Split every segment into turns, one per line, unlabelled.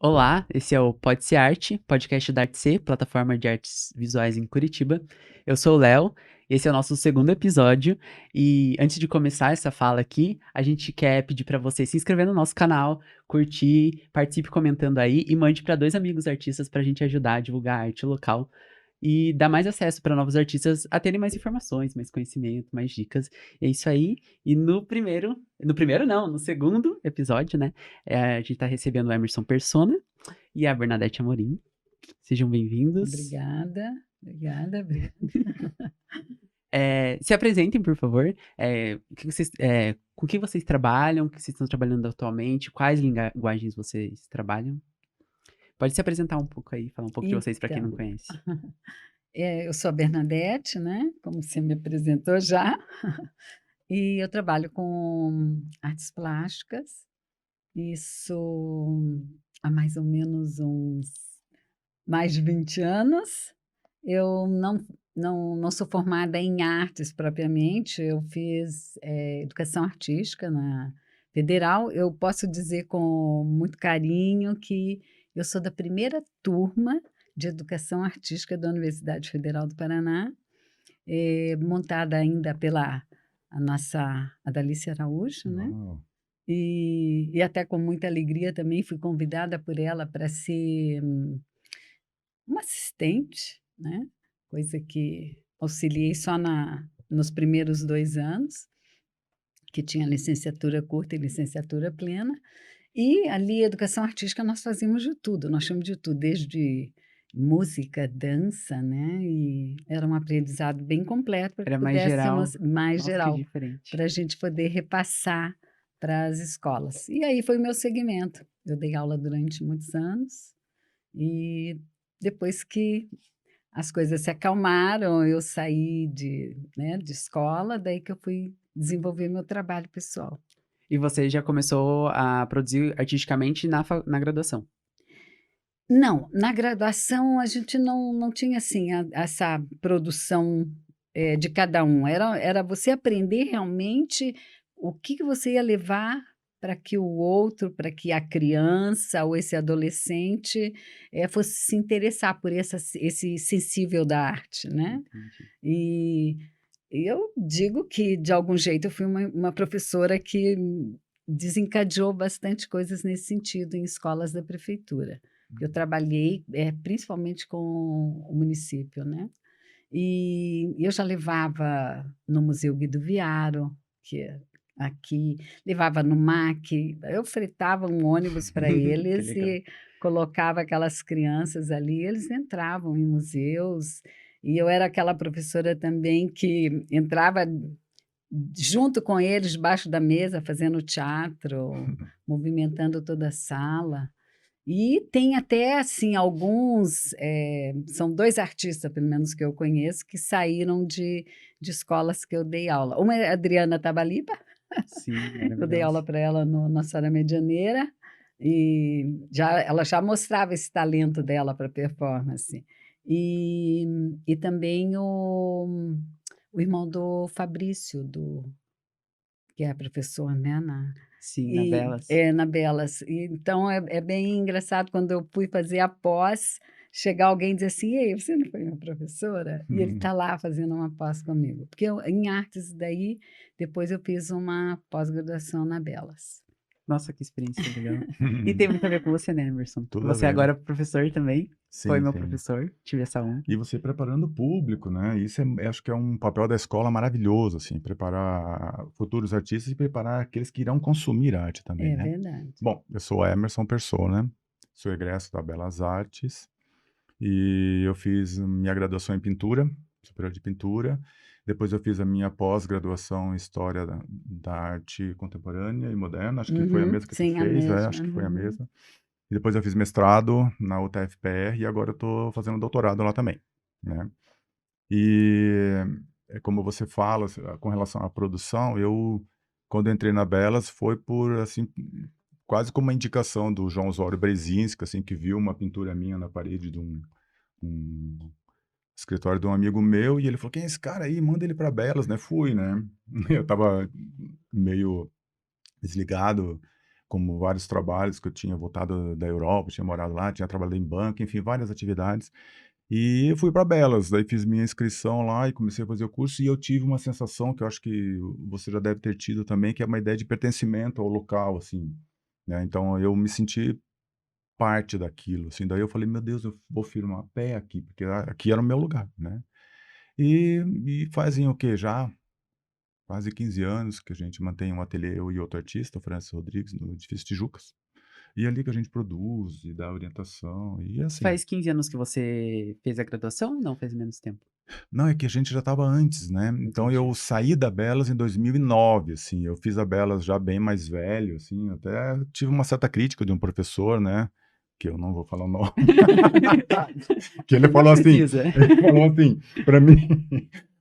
Olá, esse é o Pode Ser Arte, podcast da Artc, plataforma de artes visuais em Curitiba. Eu sou o Léo, esse é o nosso segundo episódio. E antes de começar essa fala aqui, a gente quer pedir para você se inscrever no nosso canal, curtir, participe comentando aí e mande para 2 amigos artistas para a gente ajudar a divulgar a arte local e dar mais acesso para novos artistas a terem mais informações, mais conhecimento, mais dicas. É isso aí. E no primeiro não, no segundo episódio, né? A gente tá recebendo o Emerson Persona e a Bernadette Amorim. Sejam bem-vindos.
Obrigada, obrigada.
Se apresentem, por favor. Com que vocês trabalham? O que vocês estão trabalhando atualmente? Quais linguagens vocês trabalham? Pode se apresentar um pouco aí, falar um pouco de vocês para quem não
Então,
conhece.
eu sou a Bernadette, né, como você me apresentou já, e eu trabalho com artes plásticas, isso há mais ou menos uns mais de 20 anos. Eu não sou formada em artes propriamente, eu fiz, educação artística na Federal. Eu posso dizer com muito carinho que eu sou da primeira turma de educação artística da Universidade Federal do Paraná, montada ainda pela a nossa Adalice Araújo, né,
Uau!
e até com muita alegria também fui convidada por ela para ser uma assistente, né, coisa que auxiliei só nos primeiros 2 anos, que tinha licenciatura curta e licenciatura plena, e ali educação artística nós fazíamos de tudo, nós tínhamos de tudo, desde música, dança, né, e era um aprendizado bem completo para que
Era mais geral.
pudéssemos mais
Nossa, que
geral,
diferente.
para a gente poder repassar para as escolas. E aí foi o meu segmento. Eu dei aula durante muitos anos e depois que as coisas se acalmaram, eu saí de escola, daí que eu fui desenvolver meu trabalho pessoal.
E você já começou a produzir artisticamente na graduação?
Não, na graduação a gente não tinha assim essa produção, de cada um, era você aprender realmente o que você ia levar para que o outro, para que a criança ou esse adolescente, fosse se interessar por esse sensível da arte, né.
Entendi.
E eu digo que, de algum jeito, eu fui uma professora que desencadeou bastante coisas nesse sentido em escolas da prefeitura. Eu trabalhei, principalmente com o município, né. E eu já levava no Museu Guido Viaro, que é aqui, levava no MAC, eu fretava um ônibus para
Que
eles
legal.
e colocava aquelas crianças ali, eles entravam em museus, e eu era aquela professora também que entrava junto com eles, debaixo da mesa, fazendo teatro, movimentando toda a sala. E tem até, assim, alguns, são 2 artistas, pelo menos que eu conheço, que saíram de escolas que eu dei aula. Uma é a Adriana Tabaliba,
Sim,
eu dei aula
maravilhosa.
para ela no Nossa Senhora Medianeira, e ela já mostrava esse talento dela para performance. E também o irmão do Fabrício, que é professor, né,
Sim, na Belas.
na Belas. E então é bem engraçado quando eu fui fazer a pós, chegar alguém e dizer assim: "Ei, você não foi minha professora?" E ele está lá fazendo uma pós comigo. Porque em artes daí, depois eu fiz uma pós-graduação na Belas.
Nossa, que experiência legal. E tem muito a ver com você, né, Emerson?
Tudo a
Você
ver.
agora é professor também, foi
Sim,
meu
sim.
professor, tive essa honra.
E você preparando o público, né, isso acho que é um papel da escola maravilhoso, assim, preparar futuros artistas e preparar aqueles que irão consumir arte também,
É
né.
verdade.
Bom, eu sou Emerson Persona, sou egresso da Belas Artes, e eu fiz minha graduação em pintura, superior de pintura, depois eu fiz a minha pós-graduação em História da Arte Contemporânea e Moderna, acho que foi a
Uhum.
mesma que tu
Sim, a
fez,
mesma.
acho que foi a
Uhum.
mesma. E depois eu fiz mestrado na UTFPR e agora eu estou fazendo doutorado lá também, né. E, como você fala, com relação à produção, eu, quando entrei na Belas, foi por, assim, quase como uma indicação do João Osório Brzezinski, assim, que viu uma pintura minha na parede de um escritório de um amigo meu, e ele falou: "Quem é esse cara aí? Manda ele para Belas", né. Fui, né. Eu estava meio desligado, como vários trabalhos que eu tinha voltado da Europa, tinha morado lá, tinha trabalhado em banco, enfim, várias atividades. E eu fui para Belas, daí fiz minha inscrição lá e comecei a fazer o curso, e eu tive uma sensação que eu acho que você já deve ter tido também, que é uma ideia de pertencimento ao local, assim, né? Então eu me senti parte daquilo, assim, daí eu falei, meu Deus, eu vou firmar pé aqui, porque aqui era o meu lugar, né? E fazem o quê? Já quase 15 anos que a gente mantém um ateliê, eu e outro artista, o Francis Rodrigues, no Edifício Tijucas. E é ali que a gente produz e dá orientação, e assim.
Faz 15 anos que você fez a graduação ou não faz menos tempo?
Não, é que a gente já estava antes, né? Então eu
Entendi.
saí da Belas em 2009, assim, eu fiz a Belas já bem mais velho, assim, até tive uma certa crítica de um professor, né? Que eu não vou falar o nome. Que ele
Não
falou assim,
precisa.
para mim,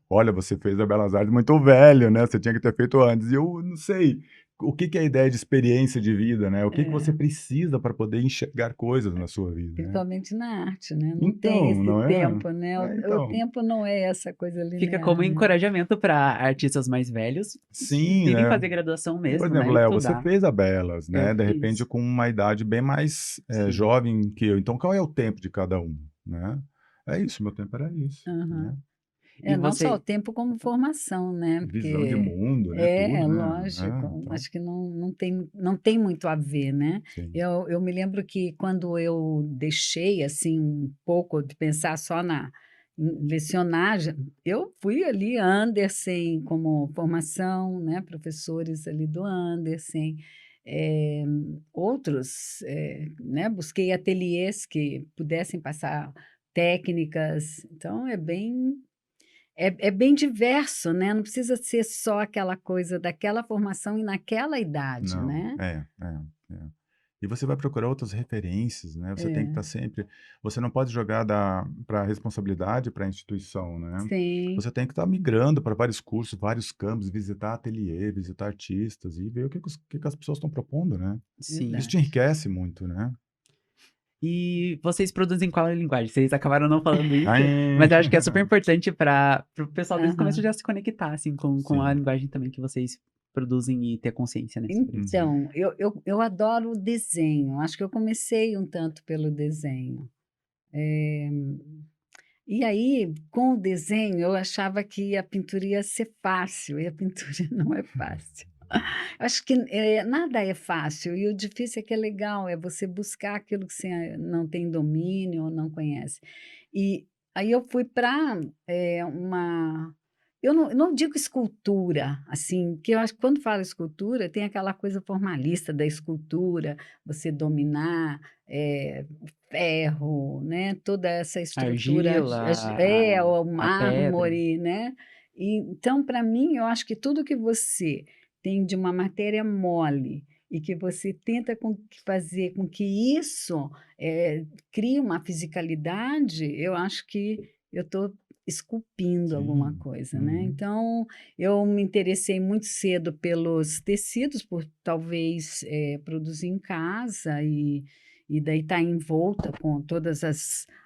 olha, você fez a Belas Artes muito velho, né? Você tinha que ter feito antes. E eu não sei o que que é a ideia de experiência de vida, né? O que que você
É,
precisa para poder enxergar coisas na sua vida, né?
principalmente na arte, né? Não tem
Então,
esse
não é?
tempo, né? O
Então.
tempo não é essa coisa
Fica
linear,
como
né?
encorajamento para artistas mais velhos
Sim,
virem
né?
fazer graduação
Por
mesmo,
exemplo,
né,
Léo, você
estudar.
fez a Belas,
Eu
né? De repente
fiz,
com uma idade bem mais
sim.
jovem que eu. Então, qual é o tempo de cada um, né? É isso, meu tempo era isso,
Aham.
né?
E
Não só o
você
tempo como formação, né?
Visão de
Porque
mundo, né? Tudo, né?
lógico,
Então,
acho que não tem muito a ver, né?
sim.
Eu me lembro que quando eu deixei assim um pouco de pensar só em lecionar, eu fui ali Andersen como formação, né? Professores ali do Andersen, eh, outros, né? Busquei ateliês que pudessem passar técnicas, então é bem diverso, né, não precisa ser só aquela coisa daquela formação e naquela idade,
Não,
né.
é. E você vai procurar outras referências, né? Você tem que estar
É,
sempre. Você não pode jogar para a responsabilidade para a instituição, né?
sim,
Você tem que estar migrando para vários cursos, vários campos, visitar ateliê, visitar artistas e ver o que, que as pessoas estão propondo, né? Isso
sim.
te
verdade.
enriquece muito, né?
E vocês produzem qual linguagem? Vocês acabaram não falando isso,
Ai,
mas eu acho que é super importante para o pessoal desde o começo
Aham.
já se conectar, assim, com a
sim.
linguagem também que vocês produzem e ter consciência, né, sobre isso.
Uhum.
Então, eu adoro o desenho, acho que eu comecei um tanto pelo desenho. Eh, e aí, com o desenho, eu achava que a pintura ia ser fácil, e a pintura não é fácil. Acho que, nada é fácil e o difícil é que é legal, é você buscar aquilo que você não tem domínio ou não conhece. E aí eu fui para, uma eu não digo escultura, assim, porque eu acho que quando fala escultura tem aquela coisa formalista da escultura, você dominar, ferro, né, toda essa
A
estrutura
argila,
o
a pedra.
mármore, né. E então para mim eu acho que tudo que você tem de uma matéria mole e que você tenta fazer com que isso crie uma fisicalidade, eu acho que eu estou esculpindo alguma
Sim.
coisa, né?
Uhum.
Então, eu me interessei muito cedo pelos tecidos, por talvez produzir em casa e daí estar envolta com todas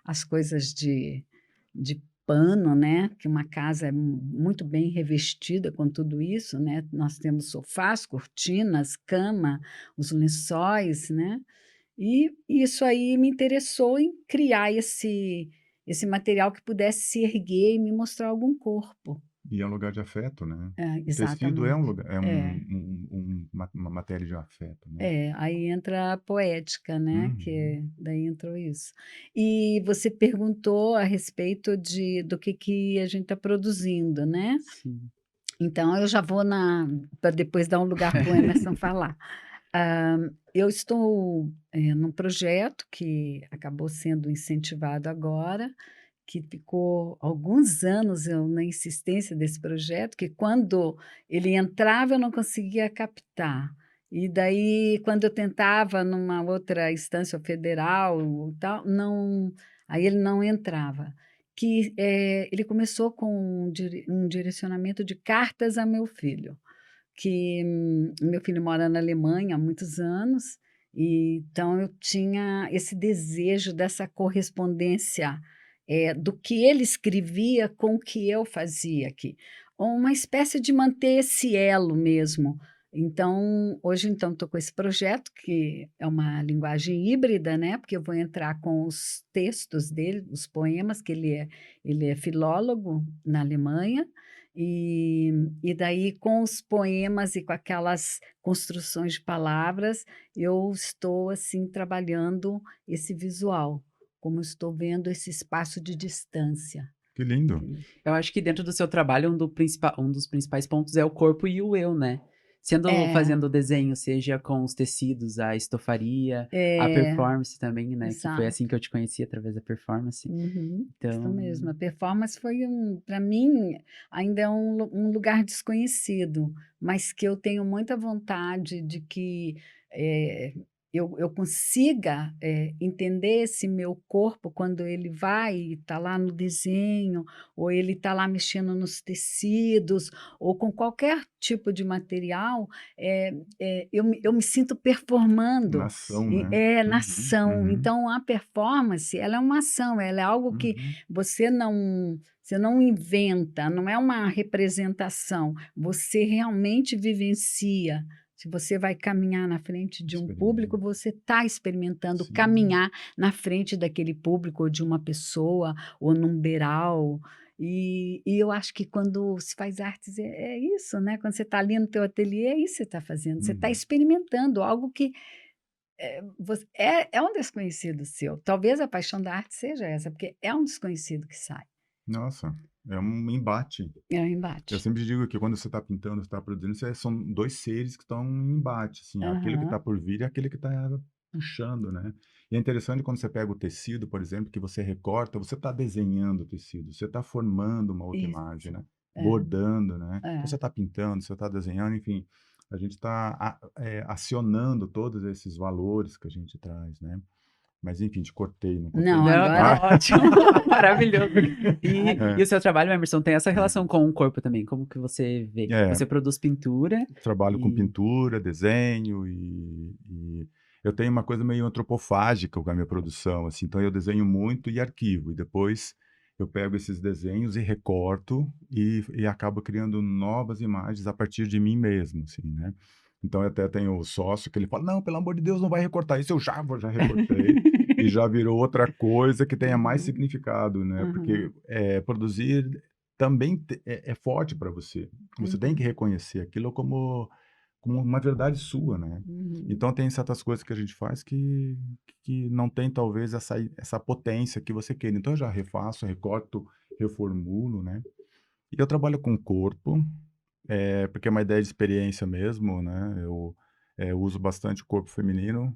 as coisas de pano, né, que uma casa é muito bem revestida com tudo isso, né, nós temos sofás, cortinas, cama, os lençóis, né, e isso aí me interessou em criar esse material que pudesse se erguer e me mostrar algum corpo.
E é um lugar de afeto, né? O tecido é um
Exatamente.
lugar, é
É.
uma matéria de afeto, né?
Aí entra a poética, né,
Uhum.
daí entrou isso. E você perguntou a respeito do que a gente está produzindo, né.
Sim.
Então eu já vou para depois dar um lugar para o Emerson falar. Eu estou, num projeto que acabou sendo incentivado agora, que ficou alguns anos eu na insistência desse projeto, que quando ele entrava eu não conseguia captar. E daí quando eu tentava numa outra instância federal ou tal, não, aí ele não entrava. Ele começou com um direcionamento de cartas a meu filho, que meu filho mora na Alemanha há muitos anos, e então eu tinha esse desejo dessa correspondência, do que ele escrevia com o que eu fazia aqui. Uma espécie de manter esse elo mesmo, Então, hoje, então, estou com esse projeto, que é uma linguagem híbrida, né? Porque eu vou entrar com os textos dele, os poemas, que ele é filólogo na Alemanha, e, e daí com os poemas e com aquelas construções de palavras, eu estou, assim, trabalhando esse visual, como estou vendo esse espaço de distância.
Que lindo.
Eu acho que dentro do seu trabalho, um dos principais pontos é o corpo e o eu, né? Sendo
É,
fazendo o desenho, seja com os tecidos, a estofaria, a
é,
performance também, né? Que foi
exato.
assim que eu te conheci, através da performance.
Uhum, isso
Então,
mesmo. A performance foi para mim, ainda é um lugar desconhecido, mas que eu tenho muita vontade de que eh, eu consiga entender esse meu corpo quando ele vai e está lá no desenho, ou ele está lá mexendo nos tecidos, ou com qualquer tipo de material, eu me sinto performando.
Nação, né? Uhum,
Nação.
uhum,
Então, a performance, ela é uma ação, ela é algo que
uhum.
você não inventa, não é uma representação, você realmente vivencia. Se você vai caminhar na frente de um público,
Experimento.
você está experimentando
Sim.
caminhar na frente daquele público, ou de uma pessoa, ou num beiral. E eu acho que quando se faz artes é isso, né? Quando você está ali no teu ateliê, é isso que você está fazendo. Você está
Uhum.
experimentando algo que é um desconhecido seu. Talvez a paixão da arte seja essa, porque é um desconhecido que sai.
Nossa, é um embate.
É um
Eu
embate.
sempre digo que quando você está pintando, você está produzindo, são dois seres que estão em embate, assim, aquele que está
Aham,
por vir e aquele que está puxando, né? E é interessante quando você pega o tecido, por exemplo, que você recorta, você está desenhando o tecido, você está formando uma outra imagem,
isso.
né?
É,
Bordando, né? Então
é.
você está pintando, você está desenhando, enfim, a gente está acionando todos esses valores que a gente traz, né? Mas enfim, te cortei, não cortei
Não,
não.
não,
agora
tá
Ah,
ótimo, maravilhoso.
é,
E o seu trabalho, Emerson, tem essa relação com o corpo também? Como que você vê?
é,
Você produz pintura
trabalho com
e...
pintura, desenho e eu tenho uma coisa meio antropofágica com a minha produção, assim, então eu desenho muito e arquivo, e depois eu pego esses desenhos e recorto e acabo criando novas imagens a partir de mim mesmo, assim, né. Então eu até tenho o sócio que ele fala: "Não, pelo amor de Deus, não vai recortar isso", eu já recortei, e já virou outra coisa que tenha mais
Uhum,
significado, né, porque,
uhum,
produzir também é forte para você. Você tem que
uhum,
reconhecer aquilo como uma verdade sua, né.
uhum,
Então tem certas coisas que a gente faz que não tem talvez essa potência que você queira. Então eu já refaço, recorto, reformulo, né. E eu trabalho com o corpo, porque é uma ideia de experiência mesmo, né. Eu, uso bastante o corpo feminino,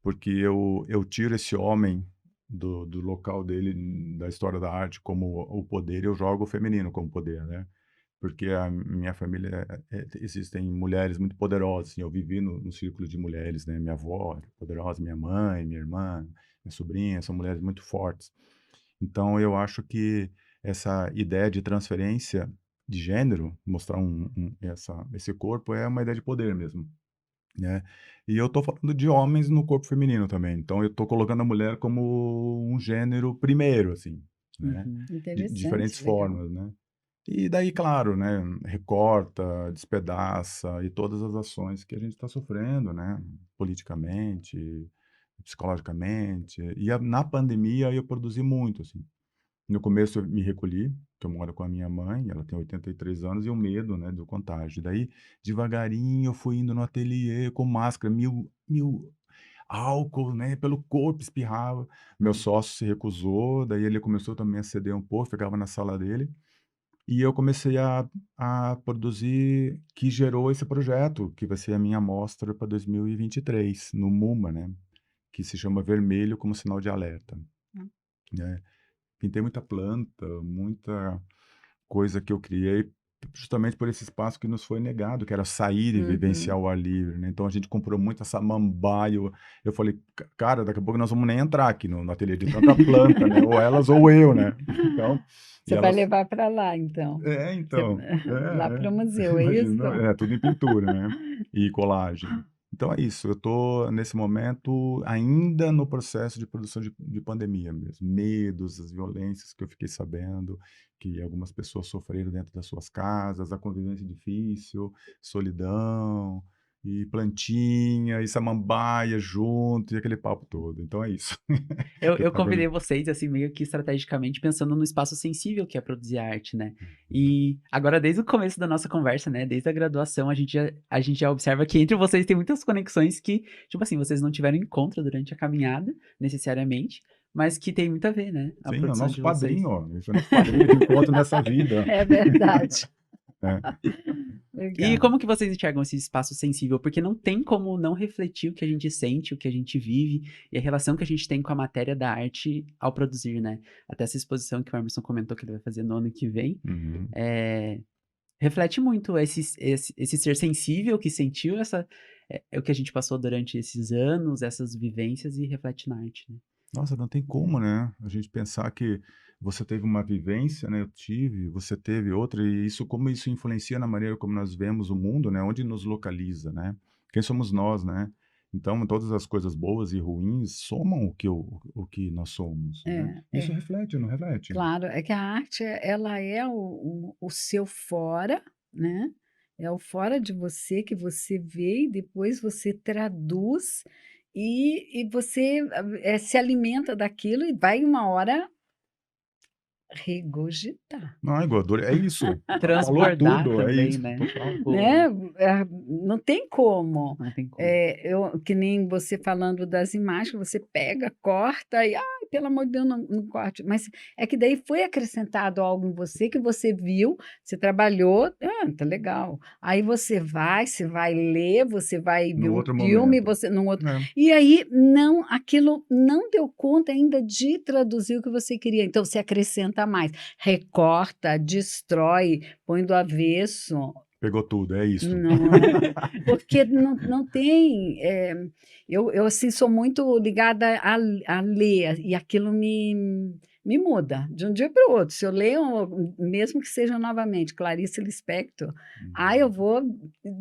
porque eu tiro esse homem do local dele, da história da arte como o poder, e eu jogo o feminino como poder, né. Porque a minha família, existem mulheres muito poderosas, assim, eu vivi no círculo de mulheres, né, minha avó era poderosa, minha mãe, minha irmã, minha sobrinha, são mulheres muito fortes. Então eu acho que essa ideia de transferência de gênero, mostrar esse corpo é uma ideia de poder mesmo, né. E eu tô falando de homens no corpo feminino também, então eu tô colocando a mulher como um gênero primeiro, assim, né,
Uhum.
de diferentes
interessante, legal.
formas, né. E daí, claro, né, recorta, despedaça e todas as ações que a gente está sofrendo, né, politicamente, psicologicamente. E na pandemia eu produzi muito, assim. No começo eu me recolhi, que eu moro com a minha mãe, ela tem 83 anos, e o medo, né, do contágio. Daí, devagarinho, eu fui indo no ateliê com máscara, mil álcool, né, pelo corpo, espirrava. Meu sócio se recusou, daí ele começou também a ceder um pouco, ficava na sala dele. E eu comecei a produzir, que gerou esse projeto, que vai ser a minha mostra para 2023, no MoMA, né, que se chama Vermelho como Sinal de Alerta,
Hum,
né. Pintei muita planta, muita coisa que eu criei, justamente por esse espaço que nos foi negado, que era sair e vivenciar
uhum.
o ar livre, né. Então a gente comprou muita samambaia, eu falei: Cara, daqui a pouco nós vamos nem entrar aqui no ateliê de tanta planta, né, ou elas ou eu, né". Então, e
Você vai
elas
levar para lá, então. Você
então,
lá para o museu, é isso?
imagina, tudo em pintura, né, e colagem. Então é isso, eu estou nesse momento ainda no processo de produção de pandemia mesmo. Medos, as violências que eu fiquei sabendo, que algumas pessoas sofreram dentro das suas casas, a convivência difícil, solidão, e plantinha, e samambaia junto, e aquele papo todo. Então é isso.
Eu,
Que eu
eu
tava...
convidei vocês, assim, meio que estrategicamente pensando no espaço sensível que é produzir arte, né? E agora, desde o começo da nossa conversa, né? Desde a graduação, a gente já observa que entre vocês tem muitas conexões que, tipo assim, vocês não tiveram encontro durante a caminhada, necessariamente, mas que tem muito a ver, né? A
Sim, é o
produção
nosso
de vocês.
padrinho, ó. Esse é o nosso padrinho de encontro nessa vida.
É verdade.
É.
E
Legal.
como que vocês enxergam esse espaço sensível? Porque não tem como não refletir o que a gente sente, o que a gente vive e a relação que a gente tem com a matéria da arte ao produzir, né? Até essa exposição que o Emerson comentou que ele vai fazer no ano que vem,
Uhum.
reflete muito esse ser sensível que sentiu o que a gente passou durante esses anos, essas vivências e reflete na arte, né?
Nossa, não tem como, né, a gente pensar que você teve uma vivência, né, eu tive, você teve outra, e isso como isso influencia na maneira como nós vemos o mundo, né, onde nos localiza, né, quem somos nós, né. Então todas as coisas boas e ruins somam o que nós somos, né. Isso
É.
reflete, não reflete?
Claro, é que a arte ela é o seu fora, né, é o fora de você que você vê e depois você traduz e você, se alimenta daquilo e vai uma hora regurgitar.
Não, igual é isso, falou
Transbordar
tudo, é
também,
isso,
né?
total.
Né,
Tipo,
não tem como.
não tem como.
Eu que nem você falando das imagens, você pega, corta e: "Ai, pelo amor de Deus, não corte", mas é que daí foi acrescentado algo em você que você viu, você trabalhou, tá legal. Aí você vai ler, você vai ver
No
um
outro
filme,
momento.
você num outro
É.
e aí não, aquilo não deu conta ainda de traduzir o que você queria, então você acrescenta mais, recorta, destrói, põe do avesso.
Pegou tudo, é isso.
Não é, porque não tem, eu, assim, sou muito ligada a ler, e aquilo me muda, de um dia para o outro. Se eu leio, mesmo que seja novamente Clarice Lispector, eu vou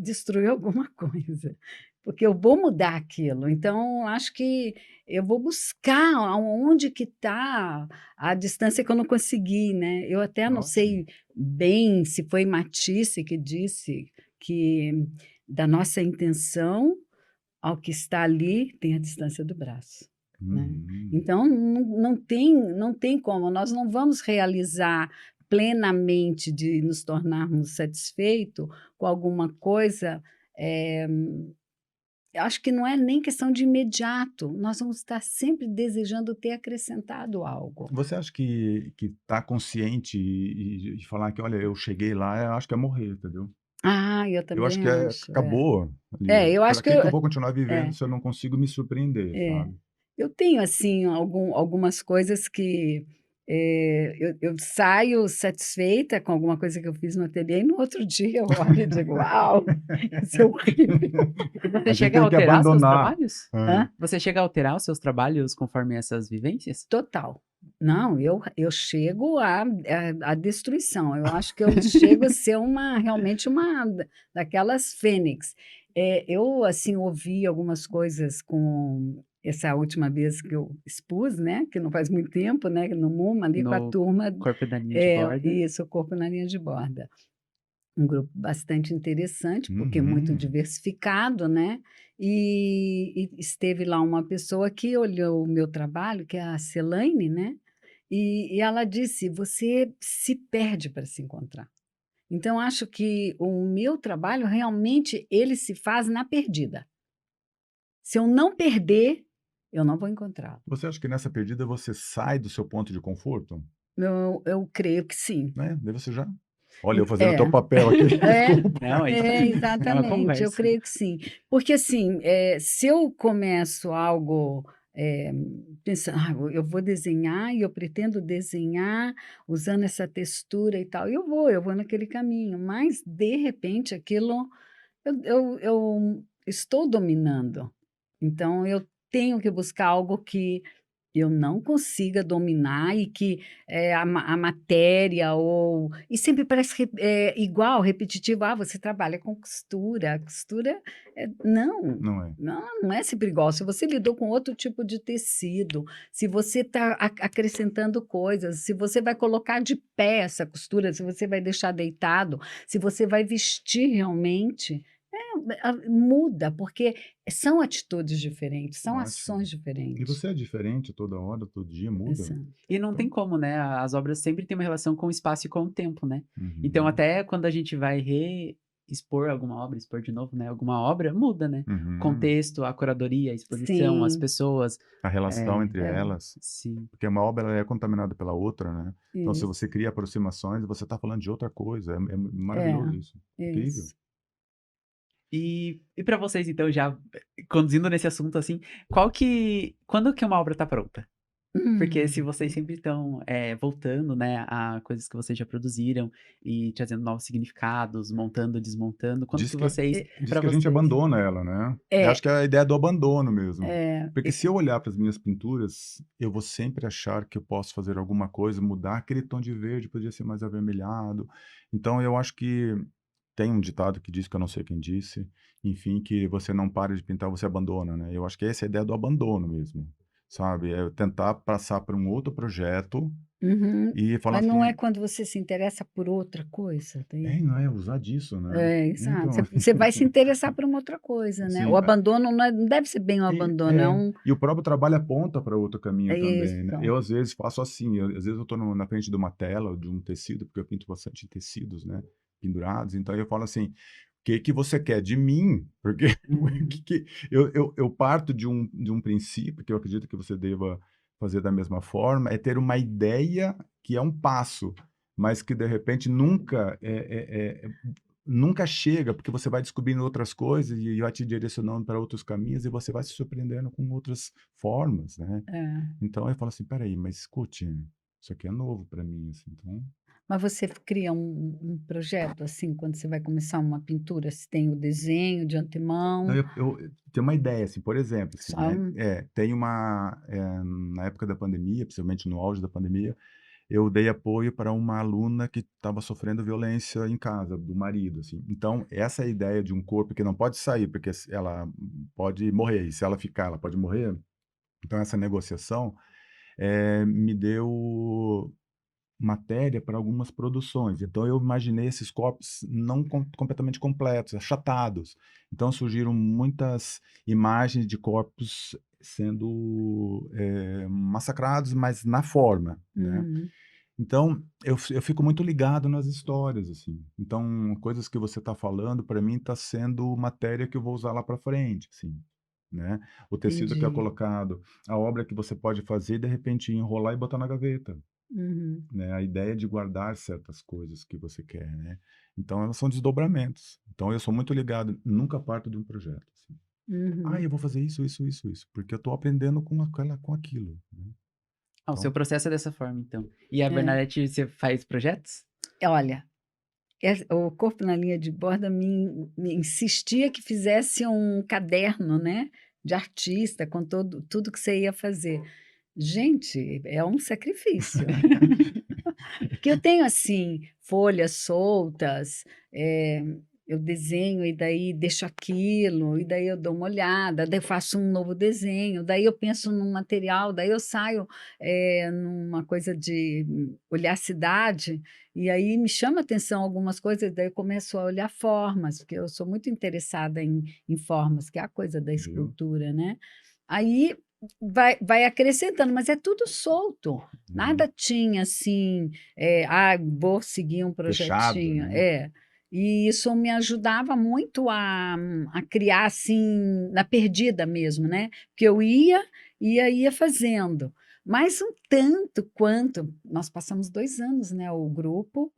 destruir alguma coisa, porque eu vou mudar aquilo. Então, acho que eu vou buscar aonde que está a distância que eu não consegui, né. Eu até não
Ótimo.
sei bem se foi Matisse que disse que da nossa intenção ao que está ali tem a distância do braço, né.
Uhum.
Então não tem como, nós não vamos realizar plenamente de nos tornarmos satisfeito com alguma coisa, eh, eu acho que não é nem questão de imediato, nós vamos estar sempre desejando ter acrescentado algo.
Você acha que tá consciente e falar que: "Olha, eu cheguei lá", eu acho que é morrer, entendeu.
Eu
Eu acho
também
que
acho,
acabou ali.
eu
Pra
acho que
que que eu vou continuar vivendo
é.
se eu não consigo me surpreender,
É.
sabe.
Eu tenho, assim, algumas coisas que, eu saio satisfeita com alguma coisa que eu fiz no ateliê e no outro dia eu olho e digo: "Uau, isso é horrível".
E você
A gente
chega a
tem que
alterar seus
abandonar.
trabalhos?
Hã.
Hã?
Você chega a alterar os seus trabalhos conforme essas vivências?
Total. Não, eu chego à destruição. Eu acho que eu chego a ser realmente uma daquelas fênix. Eu, assim, ouvi algumas coisas com essa última vez que eu expus, né, que não faz muito tempo, né, no MoMA, ali com a
No
turma,
corpo da linha de borda?
isso, o Corpo na Linha de Borda. Um grupo bastante interessante, porque muito
Uhum.
diversificado, né, e esteve lá uma pessoa que olhou o meu trabalho, que é a Celaine, né, e ela disse: "Você se perde para se encontrar". Então acho que o meu trabalho realmente ele se faz na perdida. Se eu não perder, eu não vou encontrá-lo.
Você acha que nessa perdida você sai do seu ponto de conforto?
Eu creio que sim.
Né, daí você já: "Olha, eu fazendo o
É.
teu papel aqui,
É.
desculpa".
Não, é isso aí. É uma
Exatamente, eu
conversa.
creio que sim. Porque assim, se eu começo algo, pensando: eu vou desenhar e eu pretendo desenhar usando essa textura e tal", eu vou naquele caminho, mas de repente aquilo eu estou dominando, então eu tenho que buscar algo que eu não consiga dominar e que a matéria e sempre parece igual, repetitivo. Ah, você trabalha com costura. A costura, não,
Não é.
não é sempre igual. Se você lidou com outro tipo de tecido, se você está acrescentando coisas, se você vai colocar de pé essa costura, se você vai deixar deitado, se você vai vestir realmente, muda, porque são atitudes diferentes, são
Ótimo.
ações
E
diferentes.
você é diferente toda hora, todo dia, muda?
Exato.
E não tem
Então,
como, né? As obras sempre têm uma relação com o espaço e com o tempo, né? Então,
uhum,
até quando a gente vai reexpor alguma obra, expor de novo, né? Alguma obra, muda, né? O
uhum.
contexto, a curadoria, a exposição, as
Sim,
pessoas.
A relação entre
é,
elas,
Sim.
porque uma obra ela é contaminada pela outra, né? Então, se
isso.
você cria aproximações, você está falando de outra coisa. É
É,
maravilhoso isso. Incrível.
isso.
E para vocês, então, já conduzindo nesse assunto, assim, quando que uma obra tá pronta? Porque se
Hum.
vocês sempre estão voltando, né, a coisas que vocês já produziram e trazendo novos significados, montando, desmontando, quando
Diz
que
que
vocês,
diz
para
que a gente
vocês...
abandona ela, né. Eu
É,
acho que é a ideia do abandono mesmo.
é,
Porque se eu olhar para as minhas pinturas, eu vou sempre achar que eu posso fazer alguma coisa, mudar aquele tom de verde, podia ser mais avermelhado. Então eu acho que tem um ditado que diz, que eu não sei quem disse, enfim, que você não para de pintar, você abandona, né. Eu acho que essa é a ideia do abandono mesmo, sabe. É eu tentar passar para um outro projeto
uhum.
e falar
Mas não é
assim:
quando você se interessa por outra coisa,
"É,
daí.
não é usar disso, né".
Exato.
Então
Você vai se interessar por uma outra coisa, né? O
sim.
abandono não deve ser bem um abandono, é um.
E o próprio trabalho aponta para outro caminho
É
também, né.
isso.
Eu, às vezes, faço assim, às vezes eu estou na frente de uma tela, de um tecido, porque eu pinto bastante tecidos, né, pendurados, então eu falo assim: "O "Que que você quer de mim?" Porque o
Uhum.
que eu parto de um princípio, que eu acredito que você deva fazer da mesma forma, é ter uma ideia que é um passo, mas que de repente nunca chega, porque você vai descobrindo outras coisas e vai te direcionando para outros caminhos e você vai se surpreendendo com outras formas, né.
É.
Então eu falo assim: "Espera aí, mas escute, isso aqui é novo para mim, assim, então".
Mas você cria um projeto, assim, quando você vai começar uma pintura, se tem o desenho de
Não,
antemão,
eu tenho uma ideia, assim, por exemplo, assim,
só
né, tem na época da pandemia, principalmente no auge da pandemia, eu dei apoio para uma aluna que estava sofrendo violência em casa, do marido, assim. Então, essa ideia de um corpo que não pode sair, porque se ela pode morrer, e se ela ficar, ela pode morrer. Então essa negociação, me deu matéria para algumas produções. Então eu imaginei esses corpos não completamente completos, achatados. Então surgiram muitas imagens de corpos sendo, massacrados, mas na forma, né.
uhum,
Então, eu fico muito ligado nas histórias, assim. Então, coisas que você está falando, para mim, está sendo matéria que eu vou usar lá para frente, assim, né. O tecido que é
entendi.
colocado, a obra que você pode fazer, de repente, enrolar e botar na gaveta,
Uhum,
né. A ideia de guardar certas coisas que você quer, né. Então, elas são desdobramentos. Então, eu sou muito ligado, nunca parto de um projeto, assim. "Ah,
uhum.
eu vou fazer isso, isso, isso, isso", porque eu estou aprendendo com aquilo, né.
Ah, o seu
Então
processo é dessa forma, então. E a
É.
Bernadette, você faz projetos?
Olha, o Corpo na Linha de Borda me insistia que fizesse um caderno, né, de artista com tudo que você ia fazer. Gente, é um sacrifício. Porque eu tenho, assim, folhas soltas, eu desenho e daí deixo aquilo, e daí eu dou uma olhada, daí eu faço um novo desenho, daí eu penso num material, daí eu saio, numa coisa de olhar a cidade, e aí me chama a atenção algumas coisas, daí eu começo a olhar formas, porque eu sou muito interessada em formas, que é a coisa da
viu?
escultura, né. Aí vai acrescentando, mas é tudo solto,
Uhum.
nada tinha assim, vou seguir um
Fechado,
projetinho.
né.
É. E isso me ajudava muito a criar, assim, na perdida mesmo, né, porque eu ia fazendo. Mas um tanto quanto nós passamos 2 anos, né, o grupo,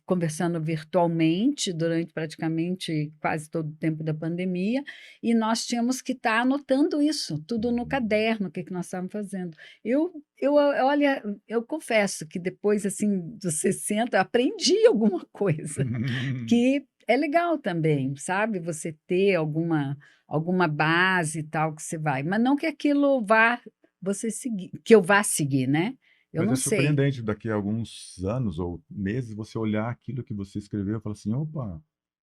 conversando virtualmente durante praticamente quase todo o tempo da pandemia, e nós tínhamos que estar anotando isso, tudo no
Uhum.
caderno, o que que nós estávamos fazendo. Olha, eu confesso que depois, assim, dos 60, aprendi alguma coisa, que é legal também, sabe, você ter alguma base e tal que você vai, mas não que aquilo você seguir, que eu vá seguir, né? Eu
Mas
não
é
sei.
surpreendente daqui a alguns anos ou meses você olhar aquilo que você escreveu e falar assim, opa,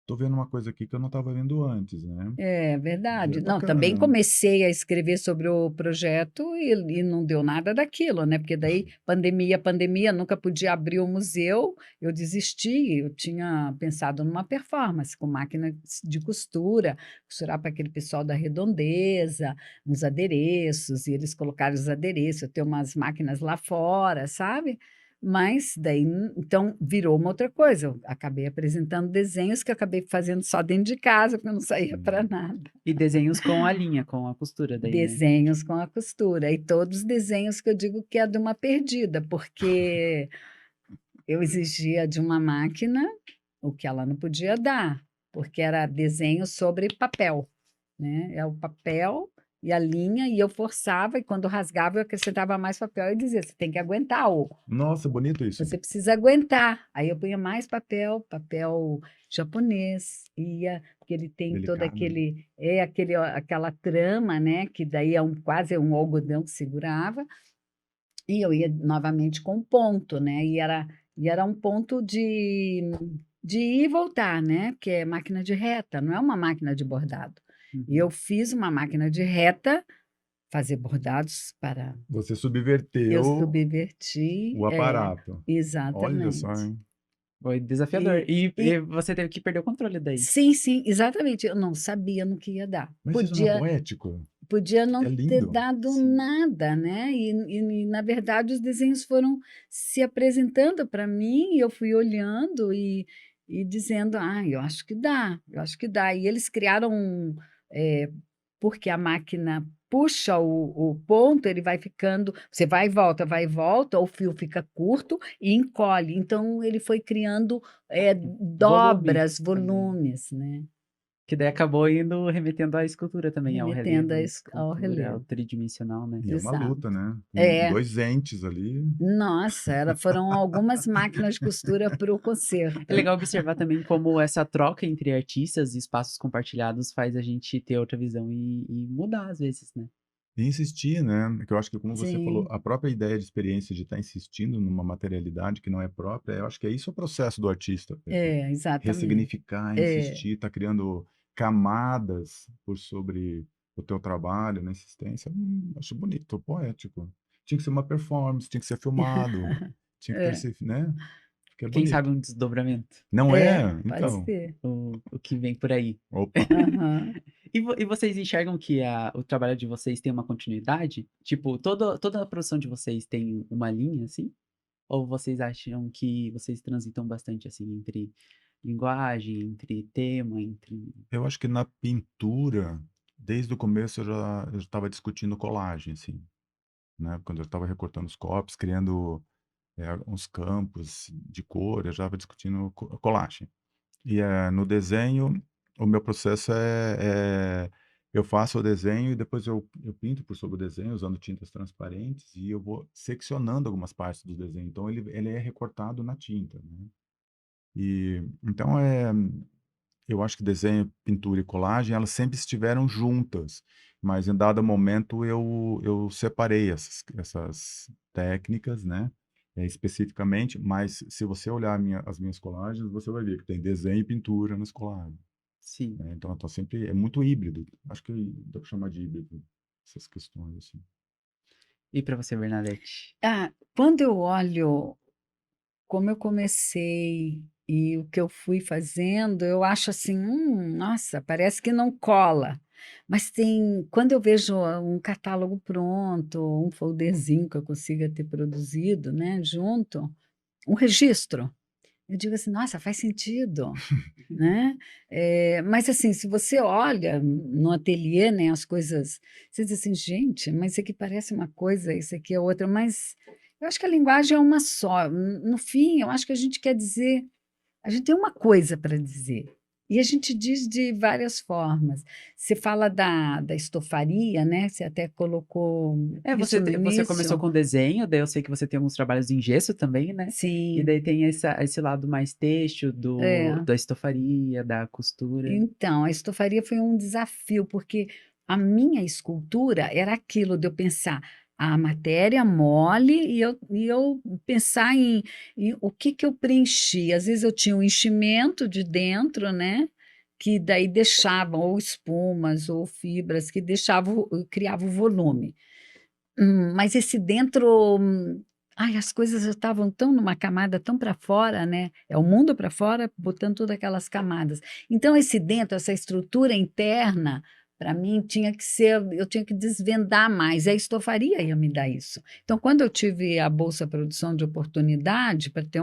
tô vendo uma coisa aqui que eu não estava vendo antes, né?
É
Já é
verdade. Não, também
bacana.
comecei a escrever sobre o projeto e não deu nada daquilo, né? Porque daí, pandemia, nunca podia abrir o museu, eu desisti. Eu tinha pensado numa performance com máquina de costura, costurar para aquele pessoal da Redondeza, uns adereços, e eles colocaram os adereços, eu tenho umas máquinas lá fora, sabe? Mas daí, então, virou uma outra coisa. Eu acabei apresentando desenhos que eu acabei fazendo só dentro de casa, porque eu não saía para
Hum.
nada.
E desenhos com a linha, com a costura daí, né?
Desenhos com a costura. E todos os desenhos que eu digo que é de uma perdida, porque eu exigia de uma máquina o que ela não podia dar, porque era desenho sobre papel, né? É o papel e a linha, e eu forçava, e quando rasgava, eu acrescentava mais papel e dizia: você tem que aguentar,
Nossa, bonito isso.
você precisa aguentar. Aí eu punha mais papel, papel japonês, porque ele tem todo
Delicado, né?
aquela trama, né? Que daí é quase um algodão que segurava, e eu ia novamente com ponto, né? E era um ponto de ir e voltar, né? Porque é máquina de reta, não é uma máquina de bordado. E eu
Uhum.
fiz uma máquina de reta, fazer bordados para.
Você
Eu
subverteu
subverti,
o aparato. Olha só,
exatamente.
hein?
Foi desafiador.
E,
E
e
você teve que perder o controle daí.
sim, sim, exatamente. Eu não sabia no que ia dar.
Mas isso não é
Podia,
poético?
podia não
É
ter
lindo.
dado
Sim.
nada, né? Na verdade, os desenhos foram se apresentando para mim, e eu fui olhando e dizendo: ah, eu acho que dá, eu acho que dá. E eles criaram, eh, porque a máquina puxa o ponto, ele vai ficando, você vai e volta, o fio fica curto e encolhe. Então, ele foi criando
Volume
dobras,
também.
volumes, né?
Que daí acabou indo remetendo à escultura também, ao
Remetendo
relevo,
ao
escultura, ao
relevo.
tridimensional, né?
E é uma
Exato.
luta, né? Com
É,
dois entes ali.
nossa, foram algumas máquinas de costura para o
É
concerto.
legal observar também como essa troca entre artistas e espaços compartilhados faz a gente ter outra visão e mudar às vezes, né?
E insistir, né? Porque eu acho que, como você falou,
Sim,
a própria ideia de experiência de estar insistindo numa materialidade que não é própria, eu acho que é isso o processo do artista.
exatamente.
Ressignificar,
É,
insistir, tá criando camadas por sobre o teu trabalho, na insistência. Acho bonito, poético. Tinha que ser uma performance, tinha que ser filmado, tinha que ter
é,
esse, né? Porque é
Quem sabe
bonito.
um desdobramento,
Não é?
pode
Então,
ser.
o que vem por aí.
opa.
Aham.
E vocês enxergam que o trabalho de vocês tem uma continuidade? Tipo, toda a produção de vocês tem uma linha, assim? Ou vocês acham que vocês transitam bastante, assim, entre linguagem, entre tema, entre...
Eu acho que na pintura, desde o começo eu estava discutindo colagem, assim, né? Quando eu estava recortando os copos, criando uns campos de cor, eu já estava discutindo colagem. E no desenho, o meu processo eu faço o desenho e depois eu pinto por sobre o desenho usando tintas transparentes e eu vou seccionando algumas partes do desenho. Então ele é recortado na tinta, né? E então eu acho que desenho, pintura e colagem, elas sempre estiveram juntas, mas em dado momento eu separei essas técnicas, né, especificamente, mas se você olhar as minhas colagens, você vai ver que tem desenho e pintura nas colagens,
Sim.
né, então eu tô sempre, é muito híbrido, acho que dá para chamar de híbrido, essas questões, assim.
E pra você, Bernadette?
Quando eu olho como eu comecei e o que eu fui fazendo, eu acho assim, nossa, parece que não cola. Mas quando eu vejo um catálogo pronto, um folderzinho que eu consiga ter produzido, né, junto, um registro, eu digo assim, nossa, faz sentido, né? Mas assim, se você olha no ateliê, né, as coisas, você diz assim, gente, mas isso aqui parece uma coisa, isso aqui é outra, mas eu acho que a linguagem é uma só. No fim, eu acho que a gente quer dizer, a gente tem uma coisa para dizer. E a gente diz de várias formas. Você fala da estofaria, né? Você até colocou
É,
isso no
você começou
início.
com desenho, daí eu sei que você tem alguns trabalhos em gesso também, né? E
Sim,
daí tem esse lado mais têxtil
é.
da estofaria, da costura.
Então, a estofaria foi um desafio, porque a minha escultura era aquilo de eu pensar, a matéria mole e eu pensar em o que que eu preenchi. Às vezes eu tinha um enchimento de dentro, né? Que daí deixavam ou espumas ou fibras que deixavam, criavam o volume. Mas esse dentro, ai, as coisas já estavam tão numa camada tão para fora, né? É o mundo para fora, botando todas aquelas camadas. Então, esse dentro, essa estrutura interna, para mim, tinha que ser, eu tinha que desvendar mais. A estofaria ia me dar isso. Então, quando eu tive a Bolsa Produção de Oportunidade, para ter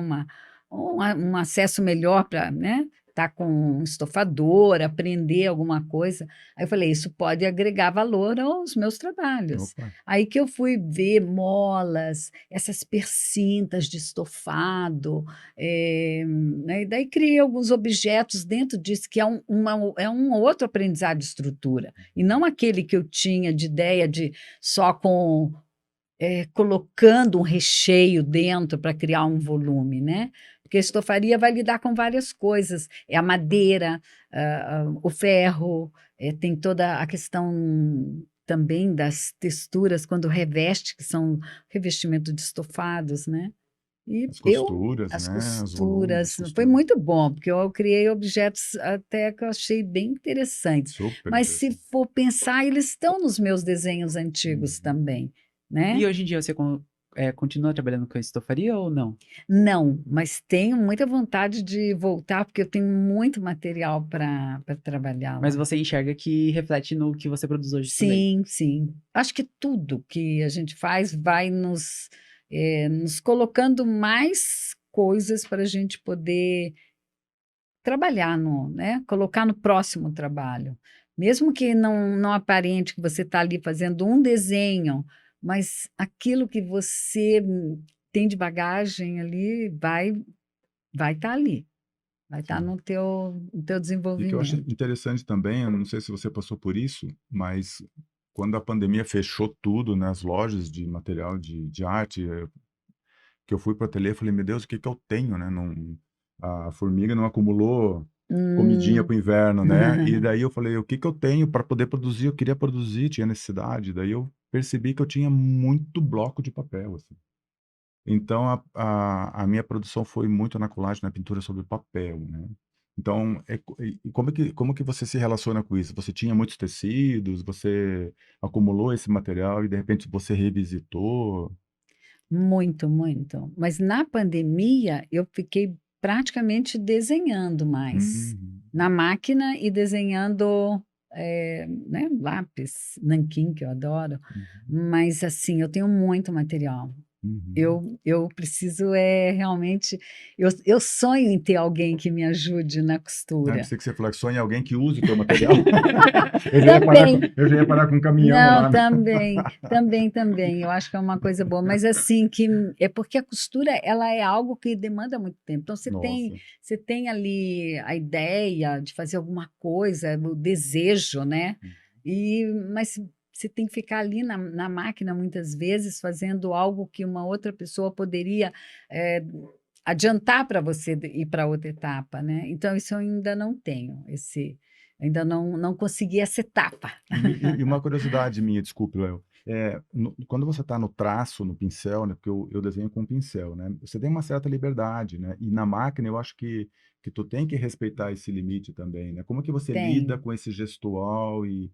um acesso melhor para, né? Estar com um estofador, aprender alguma coisa. Aí eu falei, isso pode agregar valor aos meus trabalhos.
Opa,
Aí que eu fui ver molas, essas percintas de estofado, né, e daí criei alguns objetos dentro disso, que é um outro aprendizado de estrutura, e não aquele que eu tinha de ideia de só colocando um recheio dentro para criar um volume, né? Porque a estofaria vai lidar com várias coisas, é a madeira, o ferro, tem toda a questão também das texturas quando reveste, que são revestimento de estofados, né? E
as costuras,
as
né? Os volumes das
costuras, foi
costuras.
muito bom, porque eu criei objetos até que eu achei bem interessantes.
Super
Mas se
interessante.
for pensar, eles estão nos meus desenhos antigos
Uhum.
também, né?
E hoje em dia você continua trabalhando com estofaria ou não?
Não, mas tenho muita vontade de voltar, porque eu tenho muito material para trabalhar
Mas
lá.
você enxerga que reflete no que você produz hoje também.
Sim, sim. Acho que tudo que a gente faz vai nos colocando mais coisas para a gente poder trabalhar né? Colocar no próximo trabalho. Mesmo que não aparente que você está ali fazendo um desenho, mas aquilo que você tem de bagagem ali vai estar ali, vai estar
Sim.
no teu
E que eu acho
desenvolvimento.
interessante também, eu não sei se você passou por isso, mas quando a pandemia fechou tudo nas lojas de material de arte, que eu fui para o ateliê, eu falei, meu Deus, o que que eu tenho, né? Não, a formiga não acumulou comidinha
Hum.
para o inverno, né? E daí eu falei, o que que eu tenho para poder produzir? Eu queria produzir, tinha necessidade. Daí eu percebi que eu tinha muito bloco de papel, assim. Então a minha produção foi muito na colagem, na pintura sobre papel, né. Então, e como que você se relaciona com isso? Você tinha muitos tecidos, você acumulou esse material e de repente você revisitou?
Muito, muito. Mas na pandemia eu fiquei praticamente desenhando mais
Uhum,
na máquina e desenhando, né, lápis, nanquim, que eu adoro.
uhum,
Mas assim, eu tenho muito material.
uhum.
Eu preciso realmente, eu sonho em ter alguém que me ajude na
Ah,
costura.
pensei que você falou que sonha em alguém que use o teu material. Eu já ia parar com
Também.
eu já ia parar com um caminhão
Não,
lá, né.
também, também, também. Eu acho que é uma coisa boa, mas assim que é porque a costura ela é algo que demanda muito tempo. Então
Nossa.
você tem ali a ideia de fazer alguma coisa, o desejo, né? Mas você tem que ficar ali na máquina muitas vezes fazendo algo que uma outra pessoa poderia eh, adiantar para você ir para outra etapa, né? Então isso eu ainda não tenho ainda não consegui essa etapa.
E uma curiosidade minha, desculpe, Léo, quando você está no traço, no pincel, né, porque eu desenho com pincel, né, você tem uma certa liberdade, né, e na máquina eu acho que tu tem que respeitar esse limite também, né. Como é que você lida
Tem.
com esse gestual e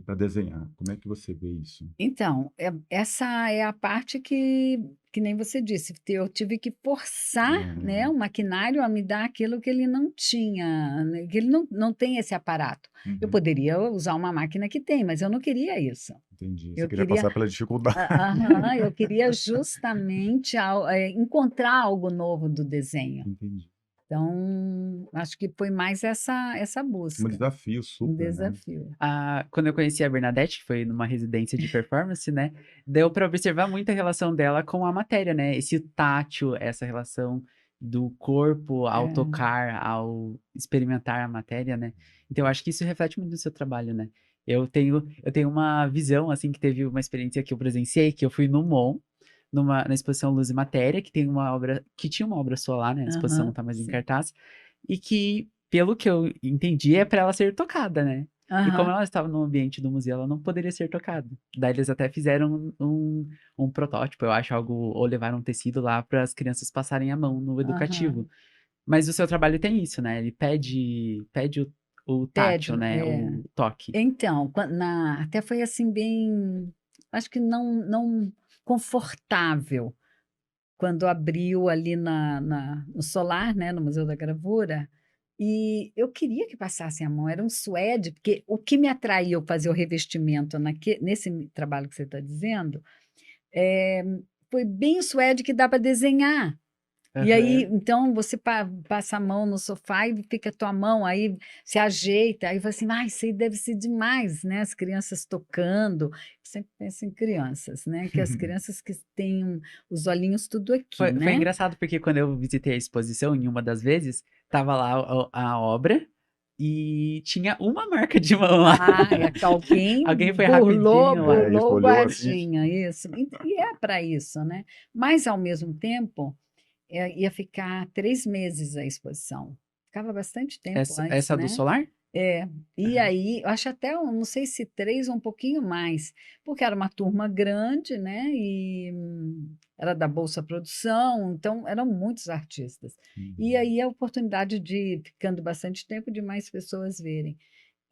para desenhar? Como é que você vê isso?
Então, essa é a parte que nem você disse, eu tive que forçar, né,
Uhum,
o maquinário a me dar aquilo que ele não tinha, né, que ele não tem esse aparato. Eu
uhum,
poderia usar uma máquina que tem, mas eu não queria isso.
entendi. Você
Eu
queria
queria,
passar pela dificuldade.
aham, eu queria justamente encontrar algo novo do desenho.
Entendi.
Então, acho que foi mais essa
Um
busca,
desafio
um
super, né.
desafio.
Quando eu conheci a Bernadette, que foi numa residência de performance, né, deu para observar muito a relação dela com a matéria, né, esse tátil, essa relação do corpo ao
É.
tocar, ao experimentar a matéria, né. Então eu acho que isso reflete muito no seu trabalho, né. Eu tenho uma visão, assim, que teve uma experiência que eu presenciei, que eu fui no MON, na exposição Luz e Matéria, que tinha uma obra sua lá, né, a exposição não
Aham,
tá mais em
sim.
cartaz, e que, pelo que eu entendi, é para ela ser tocada, né. E como
Aham.
ela estava no ambiente do museu, ela não poderia ser tocada. Daí eles até fizeram um protótipo, eu acho, algo, ou levaram um tecido lá para as crianças passarem a mão no educativo.
Aham.
Mas o seu trabalho tem isso, né? Ele pede o tátil,
Tédio,
né?
é.
O toque.
Então, até foi assim bem, acho que não confortável quando abriu ali no Solar, né, no Museu da Gravura, e eu queria que passassem a mão, era um suede, porque o que me atraiu fazer o revestimento nesse trabalho que você está dizendo, é, foi bem o suede que dá para desenhar. E aí,
Aham.
então, você passa a mão no sofá e fica a tua mão, aí se ajeita, aí você assim, ah, isso aí deve ser demais, né? As crianças tocando. Eu sempre penso em crianças, né? Que as crianças que têm os olhinhos tudo aqui,
Foi
né?
engraçado porque quando eu visitei a exposição, em uma das vezes, tava lá a obra e tinha uma marca de mão lá.
Ah, é que alguém
Alguém foi
burlou,
rapidinho lá.
É,
burlou
escolheu assim.
guardinha, isso. E é para isso, né? Mas, ao mesmo tempo, ia ficar 3 meses a exposição. Ficava bastante tempo antes,
Essa do
né?
solar?
É, e
Aham.
aí, eu acho até, não sei se 3 ou um pouquinho mais, porque era uma turma grande, né? E era da Bolsa Produção, então eram muitos artistas. E
Uhum.
aí a oportunidade de, ficando bastante tempo, de mais pessoas verem.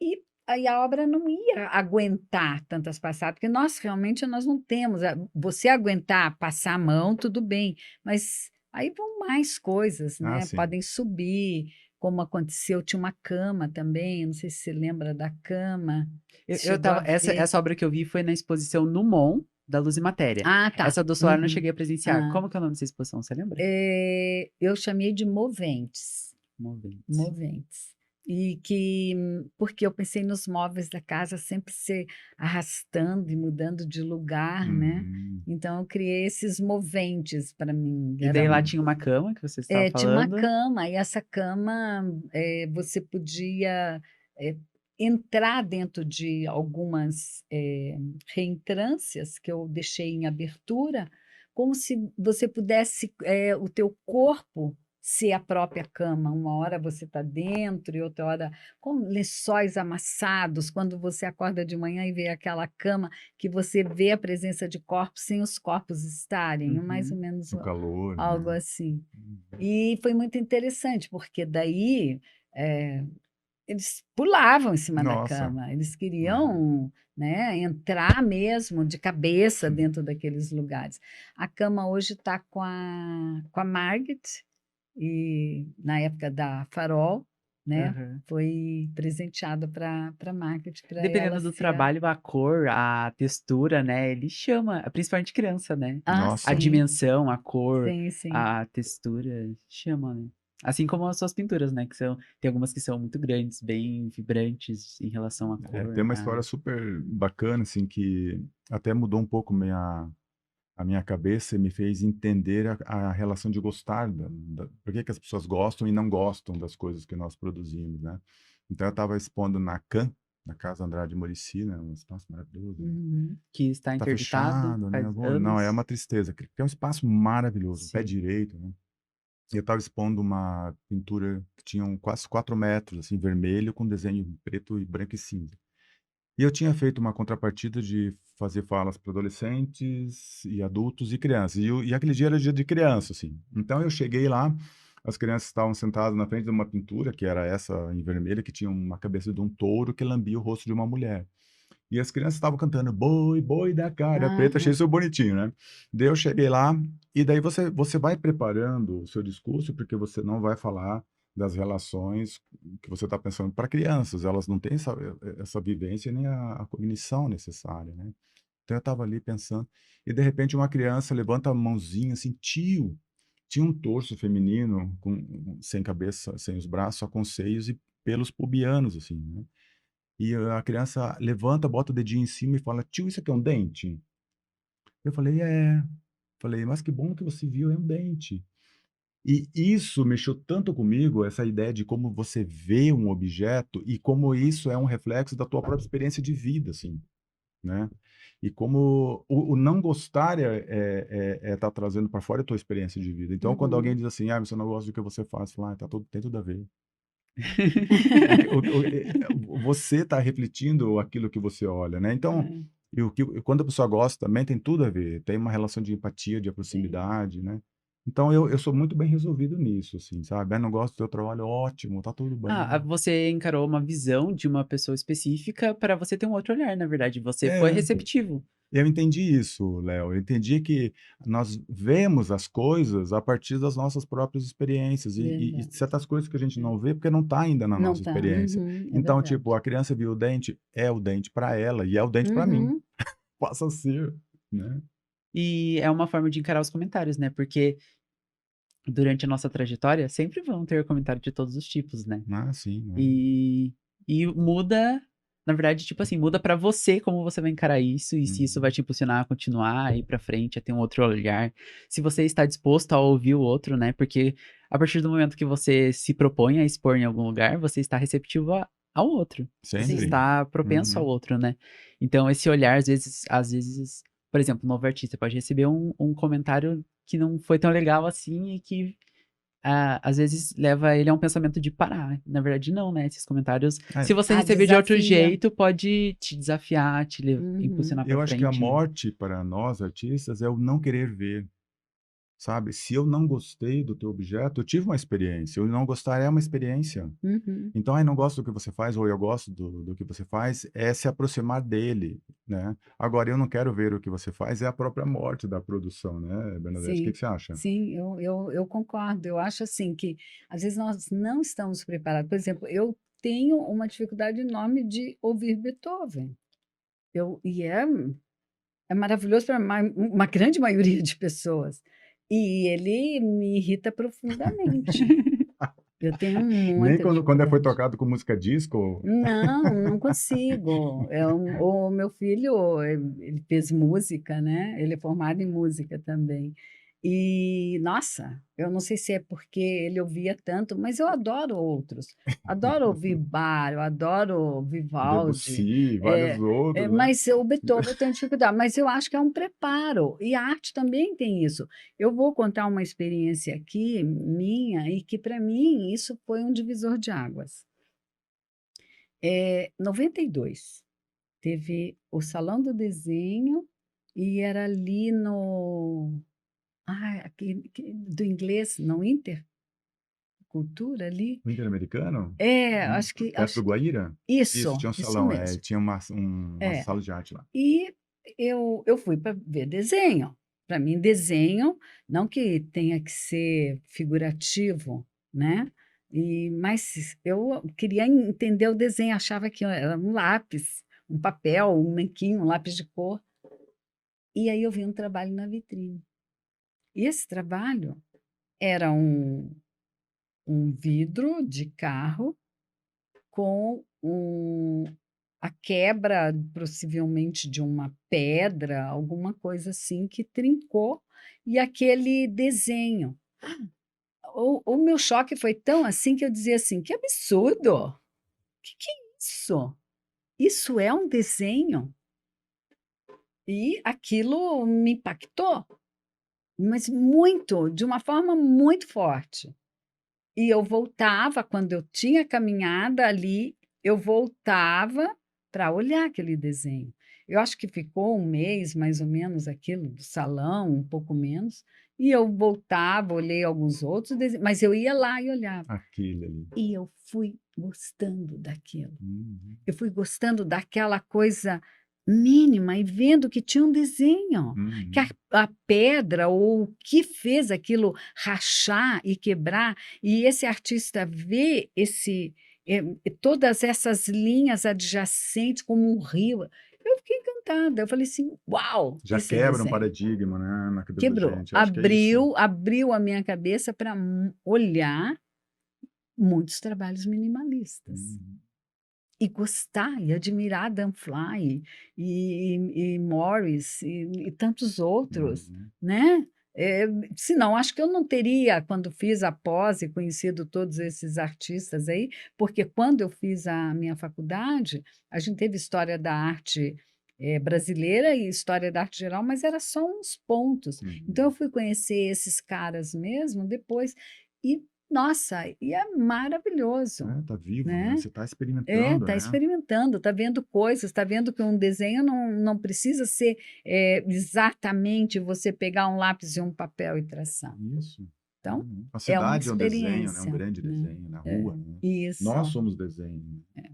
E aí a obra não ia aguentar tantas passadas, porque nós realmente nós não temos. Você aguentar passar a mão, tudo bem, mas aí vão mais coisas,
Ah,
né?
sim.
Podem subir, como aconteceu, tinha uma cama também, não sei se você lembra da cama, chegou a ver.
Essa obra que eu vi foi na exposição no MON, da Luz e Matéria.
Ah, tá.
Essa do solar eu não
Uhum.
cheguei a presenciar.
Ah,
Como que é o nome dessa exposição, você lembra?
eu chamei de moventes.
Moventes.
Moventes. E que, porque eu pensei nos móveis da casa sempre se arrastando e mudando de lugar, né?
Uhum.
Então eu criei esses moventes para mim.
E daí lá tinha uma cama que você estava
Tinha uma
falando.
cama, e essa cama você podia é, entrar dentro de algumas reentrâncias que eu deixei em abertura, como se você pudesse, o teu corpo ser a própria cama. Uma hora você está dentro e outra hora com lençóis amassados, quando você acorda de manhã e vê aquela cama que você vê a presença de corpos sem os corpos estarem, mais ou
Uhum.
menos
O calor,
algo
né?
assim.
Uhum.
E foi muito interessante, porque daí eles pulavam em cima da
Nossa.
cama, eles
Uhum.
queriam, né, entrar mesmo de cabeça dentro daqueles lugares. A cama hoje está com a Margaret, e na época da Farol, né,
Aham.
foi presenteada para Margaret, para ela
Dependendo do
ser a...
trabalho, a cor, a textura, né? Ele chama, principalmente criança, né?
Ah,
A
Nossa.
sim,
dimensão, a cor,
sim, sim.
a textura, chama, né? Assim como as suas pinturas, né? Tem algumas que são muito grandes, bem vibrantes em relação à
É,
cor.
tem uma história super bacana, assim, que até mudou um pouco a minha cabeça e me fez entender a relação de gostar por que que as pessoas gostam e não gostam das coisas que nós produzimos, né? Então eu estava expondo na CAM, na Casa Andrade Morici, né? Um espaço maravilhoso, né?
Uhum.
Que está
Tá
interditado
fechado, né?
faz
Não, é
anos.
uma tristeza, porque é um espaço maravilhoso, pé
Sim.
direito, né? E eu estava expondo uma pintura que tinha quase 4 metros, assim, vermelho, com desenho preto e branco e cinza. E eu tinha feito uma contrapartida de fazer falas para adolescentes e adultos e crianças. E aquele dia era dia de criança, assim. Então eu cheguei lá, as crianças estavam sentadas na frente de uma pintura, que era essa em vermelho, que tinha uma cabeça de um touro que lambia o rosto de uma mulher. E as crianças estavam cantando boi, boi da cara preta, achei
Aham.
isso bonitinho, né? Daí eu cheguei lá, e daí você vai preparando o seu discurso, porque você não vai falar das relações que você está pensando para crianças, elas não têm essa vivência nem a cognição necessária, né? Então eu estava ali pensando, e de repente uma criança levanta a mãozinha assim, tio, tinha um torso feminino sem cabeça, sem os braços, só com seios e pelos pubianos, assim, né? E a criança levanta, bota o dedinho em cima e fala: "Tio, isso aqui é um dente?" Eu falei: "É". Falei: "Mas que bom que você viu, é um dente". E isso mexeu tanto comigo, essa ideia de como você vê um objeto e como isso é um reflexo da tua própria experiência de vida, assim, né. E como o não gostar tá trazendo para fora a tua experiência de vida. Então, quando alguém
Uhum.
diz assim: "Ah, você não gosta do que você faz", fala: "Ah, tá tudo tem tudo a ver". Porque você está refletindo aquilo que você olha, né? Então,
É,
quando a pessoa gosta também tem tudo a ver, tem uma relação de empatia, de
sim.
proximidade, né? Então eu sou muito bem resolvido nisso, assim, sabe? Ah, não gosto do teu trabalho, ótimo, tá tudo bem.
Você encarou uma visão de uma pessoa específica para você ter um outro olhar, na verdade, você foi
É.
receptivo.
Eu entendi isso, Léo. Eu entendi que nós vemos as coisas a partir das nossas próprias experiências e
Verdade.
certas coisas que a gente
É.
não vê porque não está ainda na
Não
nossa
tá.
experiência.
Uhum, é
Então, tipo,
verdade.
a criança viu o dente, é o dente para ela e é o dente para mim.
Uhum.
Passa a ser, né?
E é uma forma de encarar os comentários, né, porque durante a nossa trajetória sempre vão ter comentário de todos os tipos, né.
Ah, sim, né?
E muda, na verdade, tipo assim, muda pra você como você vai encarar isso e se isso vai
Uhum.
te impulsionar a continuar, a ir pra frente, a ter um outro olhar. Se você está disposto a ouvir o outro, né, porque a partir do momento que você se propõe a expor em algum lugar, você está receptivo ao outro. Você
Sempre.
Sim.
está propenso ao
Uhum.
outro, né. Então esse olhar às vezes, por exemplo, um novo artista pode receber um comentário que não foi tão legal assim e que às vezes leva ele a um pensamento de parar. Na verdade não, né, esses comentários,
É,
se você
Ah,
receber de outro
desafia.
jeito, pode te desafiar, te
Uhum.
impulsionar pra
eu acho que a
frente, né.
morte para nós artistas é o não querer ver. Sabe, se eu não gostei do teu objeto, eu tive uma experiência, eu não gostar é uma experiência.
Uhum.
Então, "Ai, não gosto do que você faz", ou "Eu gosto do que você faz", é se aproximar dele, né. Agora, "Eu não quero ver o que você faz", é a própria morte da produção, né, Bernadette, o que
Sim,
que você acha?
sim, eu concordo. Eu acho assim que às vezes nós não estamos preparados. Por exemplo, eu tenho uma dificuldade enorme de ouvir Beethoven. É maravilhoso para uma grande maioria de pessoas. E ele me irrita profundamente. Eu tenho
Nem
muita
quando foi
dificuldade.
tocado com música disco?
Não, não consigo. O meu filho, ele fez música, né? Ele é formado em música também. E, nossa, eu não sei se é porque ele ouvia tanto, mas eu adoro outros. Adoro ouvir Bach, eu adoro Vivaldi.
Debussy, vários
É,
outros, né.
mas o Beethoven eu tenho dificuldade. Mas eu acho que é um preparo. E a arte também tem isso. Eu vou contar uma experiência aqui, minha, e que para mim isso foi um divisor de águas. 92, teve o Salão do Desenho e era ali no do inglês, no Inter Cultura ali.
O Interamericano? Perto do
Acho que
Guaíra? Isso, tinha um
isso
salão,
mesmo.
tinha uma
É.
sala de arte lá.
E eu fui para ver desenho. Para mim, desenho, não que tenha que ser figurativo, né? Mas eu queria entender o desenho, achava que era um lápis, um papel, um nanquim, um lápis de cor. E aí eu vi um trabalho na vitrine. E esse trabalho era um vidro de carro com a quebra, possivelmente, de uma pedra, alguma coisa assim, que trincou, e aquele desenho. O meu choque foi tão assim que eu dizia assim: "Que absurdo! Que é isso? Isso é um desenho?". E aquilo me impactou, mas muito, de uma forma muito forte. E eu voltava, quando eu tinha caminhada ali, eu voltava para olhar aquele desenho. Eu acho que ficou um mês, mais ou menos, aquilo do salão, um pouco menos, e eu voltava, olhei alguns outros desenhos, mas eu ia lá e olhava.
Aquele ali.
E eu fui gostando daquilo.
Uhum,
Eu fui gostando daquela coisa mínima e vendo que tinha um desenho, que a
uhum.
a pedra ou o que fez aquilo rachar e quebrar, e esse artista vê todas essas linhas adjacentes como um rio. Eu fiquei encantada, eu falei assim: "Uau,
Já
isso é
quebra um
desenho".
paradigma, né, na cabeça da
Quebrou,
gente, eu acho que é isso.
abriu a minha cabeça para olhar muitos trabalhos minimalistas.
Uhum,
E gostar e admirar Dan Fly e Morris e tantos outros,
uhum.
né. Senão acho que eu não teria, quando fiz a pós e conhecido todos esses artistas aí, porque quando eu fiz a minha faculdade, a gente teve história da arte, brasileira e história da arte geral, mas era só uns pontos. Então eu
Uhum.
fui conhecer esses caras mesmo depois, e Nossa, e é maravilhoso,
Tá vivo, né?
né?
Você tá experimentando,
Está
né?
experimentando, está vendo coisas, está vendo que um desenho não precisa ser exatamente você pegar um lápis e um papel e traçar.
Isso.
Então,
A
é uma
cidade é um desenho, né? Um
experiência,
grande
né?
desenho na
É,
rua, né?
isso.
Nós somos desenho, né?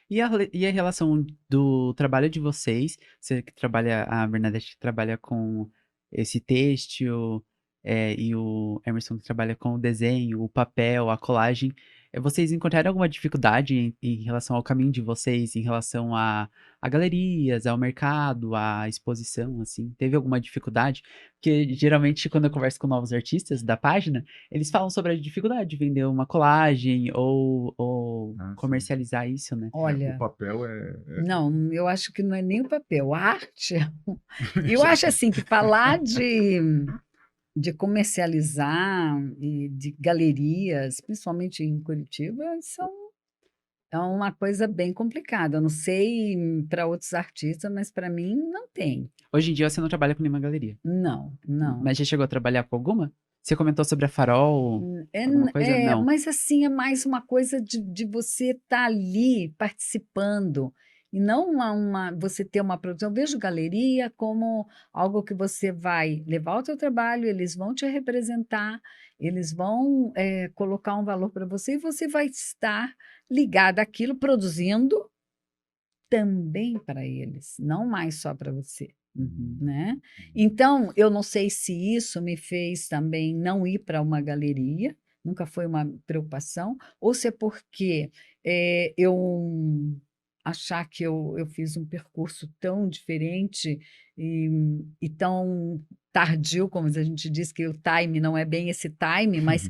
E a relação do trabalho de vocês? Você que trabalha, a Bernadette que trabalha com esse têxtil, e o Emerson que trabalha com o desenho, o papel, a colagem. Vocês encontraram alguma dificuldade em relação ao caminho de vocês, em relação a galerias, ao mercado, à exposição, assim? Teve alguma dificuldade? Porque geralmente quando eu converso com novos artistas da página, eles falam sobre a dificuldade de vender uma colagem ou
Sim.
comercializar isso, né?
O
Olha,
papel é...
não, eu acho que não é nem o papel, a arte. Eu acho assim que falar de comercializar e de galerias, principalmente em Curitiba, é uma coisa bem complicada. Eu não sei para outros artistas, mas para mim não tem.
Hoje em dia você não trabalha com nenhuma galeria,
Não, não.
mas já chegou a trabalhar com alguma? Você comentou sobre a Farol, alguma coisa? Não.
Mas assim, é mais uma coisa de você estar ali participando e não você ter uma produção. Eu vejo galeria como algo que você vai levar o teu trabalho, eles vão te representar, eles vão colocar um valor para você e você vai estar ligado àquilo, produzindo também para eles, não mais só para você.
Uhum.
Né? Então, eu não sei se isso me fez também não ir para uma galeria, nunca foi uma preocupação, ou se é porque eu achar que eu fiz um percurso tão diferente e tão tardio, como a gente diz que o time não é bem esse time, mas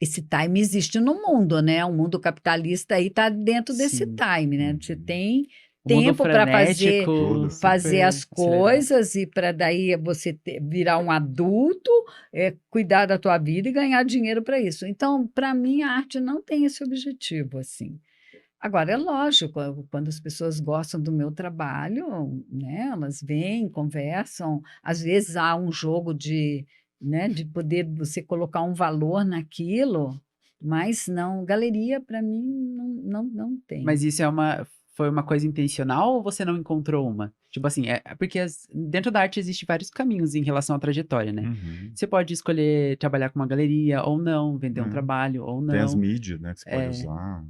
esse time existe no mundo, né? O mundo capitalista aí está dentro desse
Sim.
time, né? Você tem
O mundo
tempo para
frenético,
Tudo.
fazer
super
as
acelerado.
coisas e para daí você virar um adulto, cuidar da tua vida e ganhar dinheiro para isso. Então, para mim, a arte não tem esse objetivo, assim. Agora, é lógico, quando as pessoas gostam do meu trabalho, né, elas vêm, conversam, às vezes há um jogo né, de poder você colocar um valor naquilo, mas não, galeria para mim não tem.
Mas isso foi uma coisa intencional ou você não encontrou uma? Tipo assim, porque dentro da arte existe vários caminhos em relação à trajetória, né?
Uhum.
Você pode escolher trabalhar com uma galeria ou não, vender um
É.
trabalho ou
Tem as
não.
mídias, né, que você pode
É,
usar.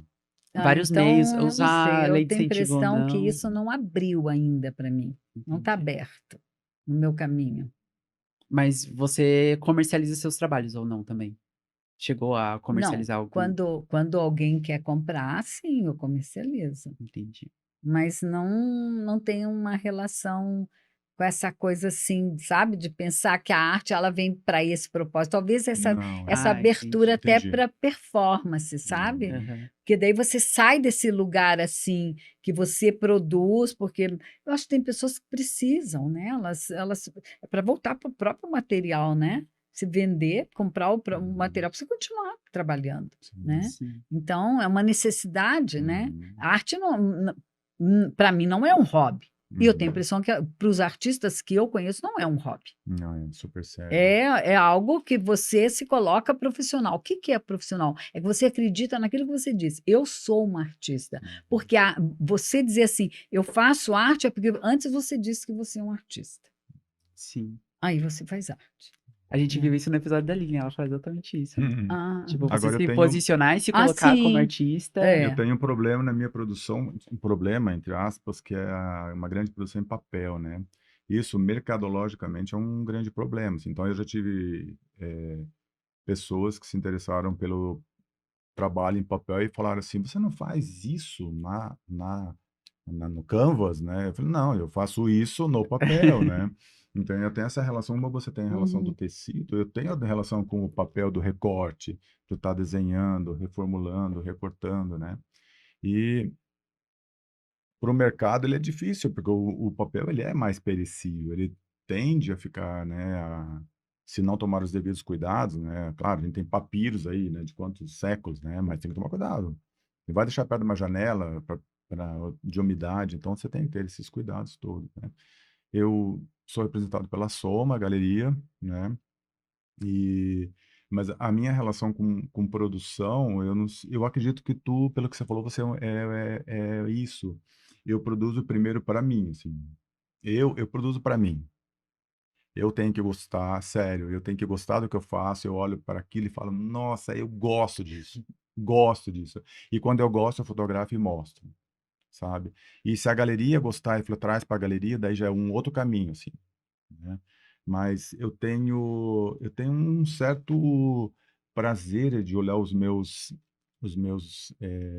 Ah,
vários meios,
então, eu não sei,
usar
eu
lei de
tenho a
incentivo ou
impressão que
não.
isso não abriu ainda para mim, não está
Entendi.
aberto no meu caminho.
Mas você comercializa seus trabalhos ou não também? Chegou a
Não,
comercializar algum?
quando alguém quer comprar, sim, eu comercializo,
Entendi.
mas não tem uma relação com essa coisa assim, sabe, de pensar que a arte ela vem para esse propósito. Talvez
Não,
essa
Ah,
abertura
entendi.
até
entendi.
para performance, sabe?
Uhum.
Aham.
Porque daí você sai desse lugar assim que você produz, porque eu acho que tem pessoas que precisam, né? Elas é para voltar para o próprio material, né? Se vender, comprar o material para você continuar trabalhando,
Sim.
né?
Sim.
Então é uma necessidade, né?
Uhum.
A arte para mim não é um hobby. E eu tenho a
Uhum.
impressão que para os artistas que eu conheço não é um hobby.
Não, é super sério.
É algo que você se coloca profissional. O que que é profissional? É que você acredita naquilo que você diz. Eu sou uma artista. Porque você dizer assim, eu faço arte, é porque antes você disse que você é um artista.
Sim.
Aí você faz arte.
A gente
Né?
viu isso no episódio da Linha, ela fala exatamente isso, né?
Uhum.
Ah,
Tipo, você
Agora
se posicionar e se colocar como
sim.
artista.
eu
É.
tenho um problema na minha produção, um problema, entre aspas, que é uma grande produção em papel, né? Isso, mercadologicamente, é um grande problema, assim. Então, eu já tive pessoas que se interessaram pelo trabalho em papel e falaram assim, você não faz isso no Canvas, né? Eu falei, não, eu faço isso no papel, né? Então, eu tenho essa relação, como você tem a relação do
Uhum.
tecido, eu tenho a relação com o papel do recorte, de estar desenhando, reformulando, recortando, né? E para o mercado ele é difícil, porque o papel ele é mais perecível, ele tende a ficar, né, se não tomar os devidos cuidados, né? Claro, a gente tem papiros aí, né, de quantos séculos, né? Mas tem que tomar cuidado. Você vai deixar perto de uma janela de umidade, então você tem que ter esses cuidados todos, né? Eu sou representado pela Soma Galeria, né? E Mas a minha relação com produção, eu acredito que tu, pelo que você falou, você é isso. Eu produzo primeiro para mim, assim. Eu produzo para mim. Eu tenho que gostar, sério, eu tenho que gostar do que eu faço. Eu olho para aquilo e falo, nossa, eu gosto disso, gosto disso. E quando eu gosto, eu fotografo e mostro, sabe? E se a galeria gostar e falar, traz para a galeria, daí já é um outro caminho, assim, né? Mas eu tenho um certo prazer de olhar os meus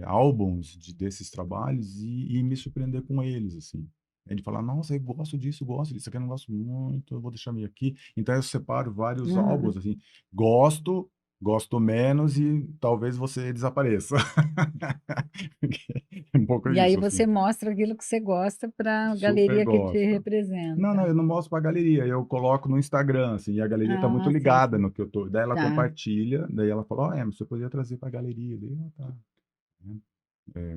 álbuns desses trabalhos e me surpreender com eles, assim. É de falar, nossa, eu gosto disso aqui eu não gosto muito, eu vou deixar meio aqui. Então eu separo vários álbuns,
Aham.
assim, gosto menos e talvez você desapareça. É um pouco
E aí
isso,
você
assim.
mostra aquilo que você gosta para a
Super
galeria que te
gosto. Não, não,
representa.
eu não mostro pra galeria, eu coloco no Instagram, assim, e a galeria tá muito
Ah, sim,
ligada
sim.
no que eu tô. Daí ela
Tá.
compartilha, daí ela fala, ó, mas você podia trazer pra galeria. Daí, tá.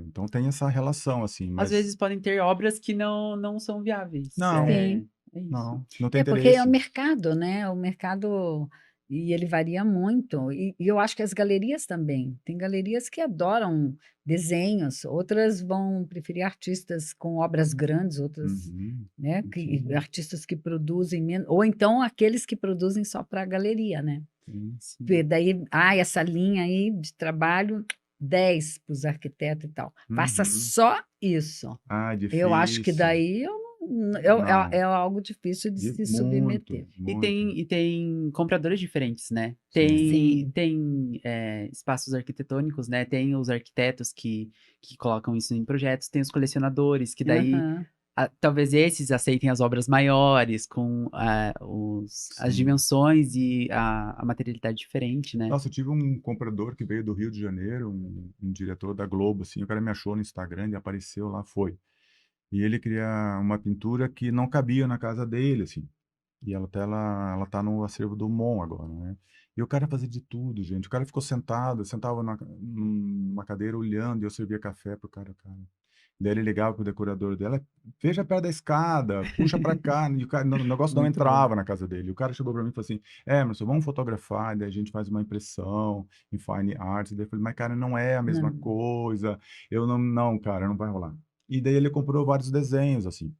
Então tem essa relação, assim,
Às
mas
vezes podem ter obras que não são viáveis.
não,
Sim.
É isso.
não tem
É porque é o
interesse.
mercado, né? O mercado, e ele varia muito. E eu acho que as galerias também. Tem galerias que adoram desenhos, outras vão preferir artistas com obras grandes, outras,
Uhum,
né?
sim,
Artistas que produzem menos, ou então aqueles que produzem só para a galeria, né?
sim.
Vê,
Sim.
daí, essa linha aí de trabalho, 10 para os arquitetos e tal. Faça
Uhum.
só isso.
Ah,
Eu acho que
difícil.
daí
Não,
é algo difícil de se
muito,
submeter.
E
muito.
tem compradores diferentes, né?
Sim.
Sim.
Tem espaços arquitetônicos, né? Tem os arquitetos que colocam isso em projetos, tem os colecionadores, que daí
Aham.
talvez esses aceitem as obras maiores, com as
Sim.
dimensões e a materialidade diferente, né?
Nossa, eu tive um comprador que veio do Rio de Janeiro, um diretor da Globo, assim, o cara me achou no Instagram, ele apareceu lá, foi. E ele queria uma pintura que não cabia na casa dele, assim. E ela tá no acervo do MON agora, né? E o cara fazia de tudo, gente. O cara ficou sentado, sentava numa cadeira olhando, e eu servia café pro cara. Daí ele ligava pro decorador dela, veja perto da escada, puxa pra cá, e o negócio não
Muito bom.
entrava na casa dele. O cara chegou pra mim e falou assim, Emerson, vamos fotografar, daí a gente faz uma impressão em fine art. Daí eu falei, mas cara, não é a mesma
Não,
coisa, eu não, cara, não vai rolar. E daí ele comprou vários desenhos, assim,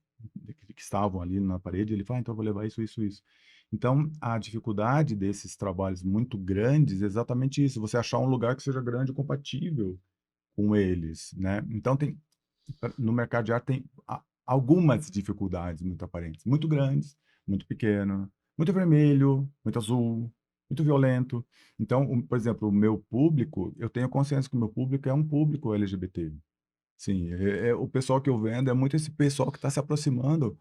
que estavam ali na parede, ele falou, então eu vou levar isso, isso, isso. Então, a dificuldade desses trabalhos muito grandes é exatamente isso, você achar um lugar que seja grande e compatível com eles, né? Então, no mercado de arte tem algumas dificuldades muito aparentes, muito grandes, muito pequeno, muito vermelho, muito azul, muito violento. Então, por exemplo, o meu público, eu tenho consciência que o meu público é um público LGBT. Sim, o pessoal que eu vendo é muito esse pessoal que está se aproximando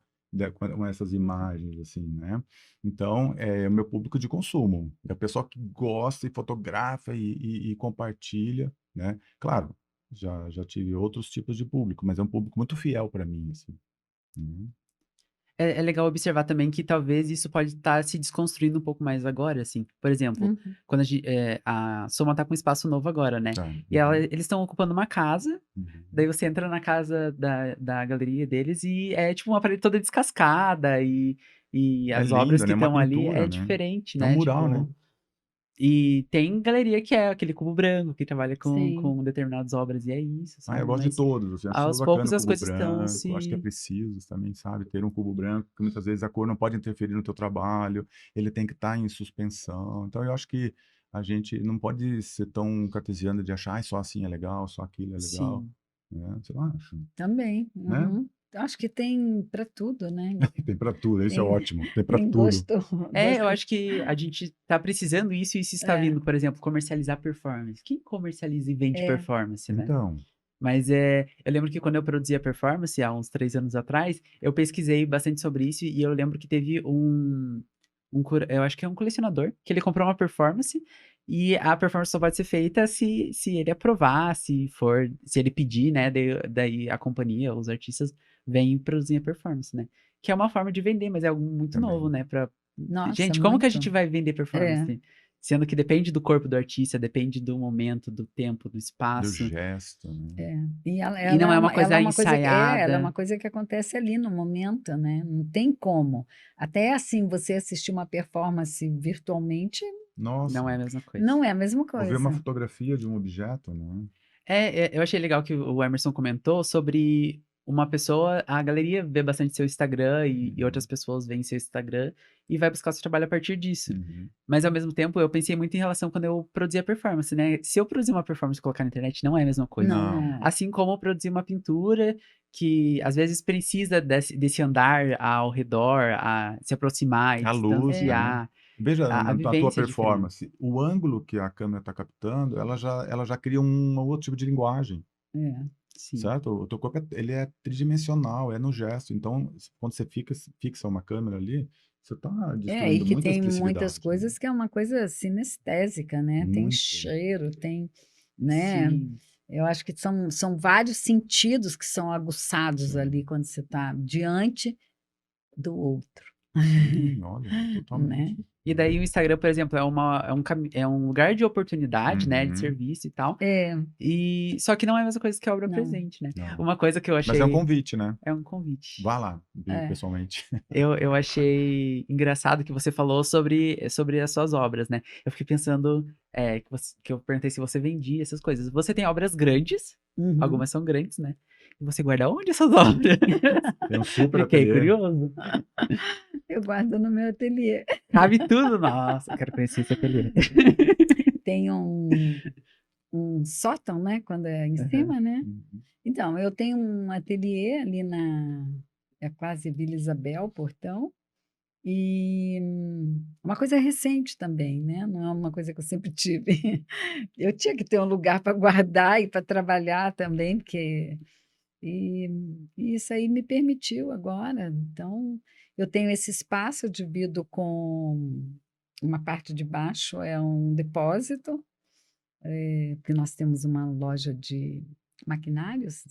com essas imagens, assim, né? Então, é o meu público de consumo. É o pessoal que gosta e fotografa e compartilha, né? Claro, já tive outros tipos de público, mas é um público muito fiel para mim, assim. Uhum.
É legal observar também que talvez isso pode estar se desconstruindo um pouco mais agora, assim. Por exemplo,
uhum,
quando a Soma tá com um espaço novo agora, né?
Tá.
E
Uhum.
eles estão ocupando uma casa, daí
Uhum.
você entra na casa da galeria deles e é tipo uma parede toda descascada e
É
as obras
lindo,
que
né? Uma
estão ali é
pintura, né?
diferente,
É um
né?
mural, né?
Tipo, e tem galeria que é aquele cubo branco, que trabalha
sim.
com determinadas obras, e é isso,
Ah, eu
sabe?
gosto de
Mas
todos, assim, acho super
aos
bacana
poucos
o
as
cubo
coisas estão
branco, acho que é
se.
preciso também, sabe, ter um cubo branco, porque muitas vezes a cor não pode interferir no teu trabalho, ele tem que estar em suspensão, então eu acho que a gente não pode ser tão cartesiano de achar, só assim é legal, só aquilo é legal,
Sim.
né, você não acha,
Também.
né?
Uhum. Acho que tem para tudo, né?
Tem para tudo, isso é
Tem,
ótimo, tem para
tem
tudo.
gosto,
Eu
gosto.
acho que a gente tá precisando isso e isso está
É,
vindo, por exemplo, comercializar performance. Quem comercializa e vende
é.
performance, né?
Então,
Mas eu lembro que quando eu produzia performance, há uns 3 anos atrás, eu pesquisei bastante sobre isso e eu lembro que teve eu acho que é um colecionador, que ele comprou uma performance e a performance só pode ser feita se ele aprovar, se ele pedir, né? Daí a companhia, os artistas, vêm produzir a performance, né? Que é uma forma de vender, mas é algo muito novo,
também,
né?
Nossa,
Gente, como que a gente
muito.
vai vender
É,
performance? Sendo que depende do corpo do artista, depende do momento, do tempo, do
do
espaço.
gesto, né?
é. E ela,
E
ela,
não
é
é
uma,
uma
ela é
coisa
uma coisa ela é uma
ensaiada.
coisa que acontece ali no momento, né? Não tem como. Até assim, você assistir uma performance virtualmente
Nossa,
Não é a mesma coisa.
Não é a mesma
vou ver uma
coisa.
fotografia de um objeto, né?
Eu achei legal que o Emerson comentou sobre uma pessoa, a galeria vê bastante seu Instagram e outras pessoas veem seu Instagram e vai buscar o seu trabalho a partir disso.
Uhum.
Mas ao mesmo tempo, eu pensei muito em relação quando eu produzia performance, né? Se eu produzir uma performance e colocar na internet, não é a mesma coisa.
Não,
Não.
não é.
Assim como produzir uma pintura que às vezes precisa desse andar ao redor, a se aproximar e
A luz, né?
distanciar.
Veja,
A
na tua
vivência é diferente.
performance, o ângulo que a câmera está captando, ela já cria um outro tipo de linguagem,
É.
Sim.
certo? O teu corpo ele é tridimensional, é no gesto. Então, quando você fixa uma câmera ali, você está
E
destruindo
que
muita
tem muitas
expressividade, né?
coisas que é uma coisa sinestésica, né? Tem
Muito.
cheiro, tem, né?
Sim.
Eu acho que são vários sentidos que são aguçados
Sim.
ali quando você está diante do outro,
Sim, olha,
né?
totalmente.
E daí o Instagram, por exemplo, é um lugar de oportunidade, né? De
Uhum.
serviço e tal.
É,
Só que não é a mesma coisa que a obra
não.
presente, né?
Não.
Uma coisa que eu
Mas é um
achei
convite, né?
é um convite.
Vá lá,
É.
pessoalmente.
Eu achei engraçado que você falou sobre as suas obras, né? Eu fiquei pensando que eu perguntei se você vendia essas coisas. Você tem obras grandes,
Uhum.
algumas são grandes, né? E você guarda onde essas obras?
Tem um super
Fiquei
ateliê.
curioso.
Eu guardo no meu ateliê.
Cabe tudo? Nossa, eu quero conhecer esse ateliê.
Tem um sótão, né? Quando é em cima, né?
Uhum.
Então, eu tenho um ateliê ali é quase Vila Isabel, Portão, e uma coisa recente também, né? Não é uma coisa que eu sempre tive. Eu tinha que ter um lugar para guardar e para trabalhar também, porque e isso aí me permitiu agora. Então, eu tenho esse espaço, eu divido com uma parte de baixo é um depósito, porque nós temos uma loja de maquinários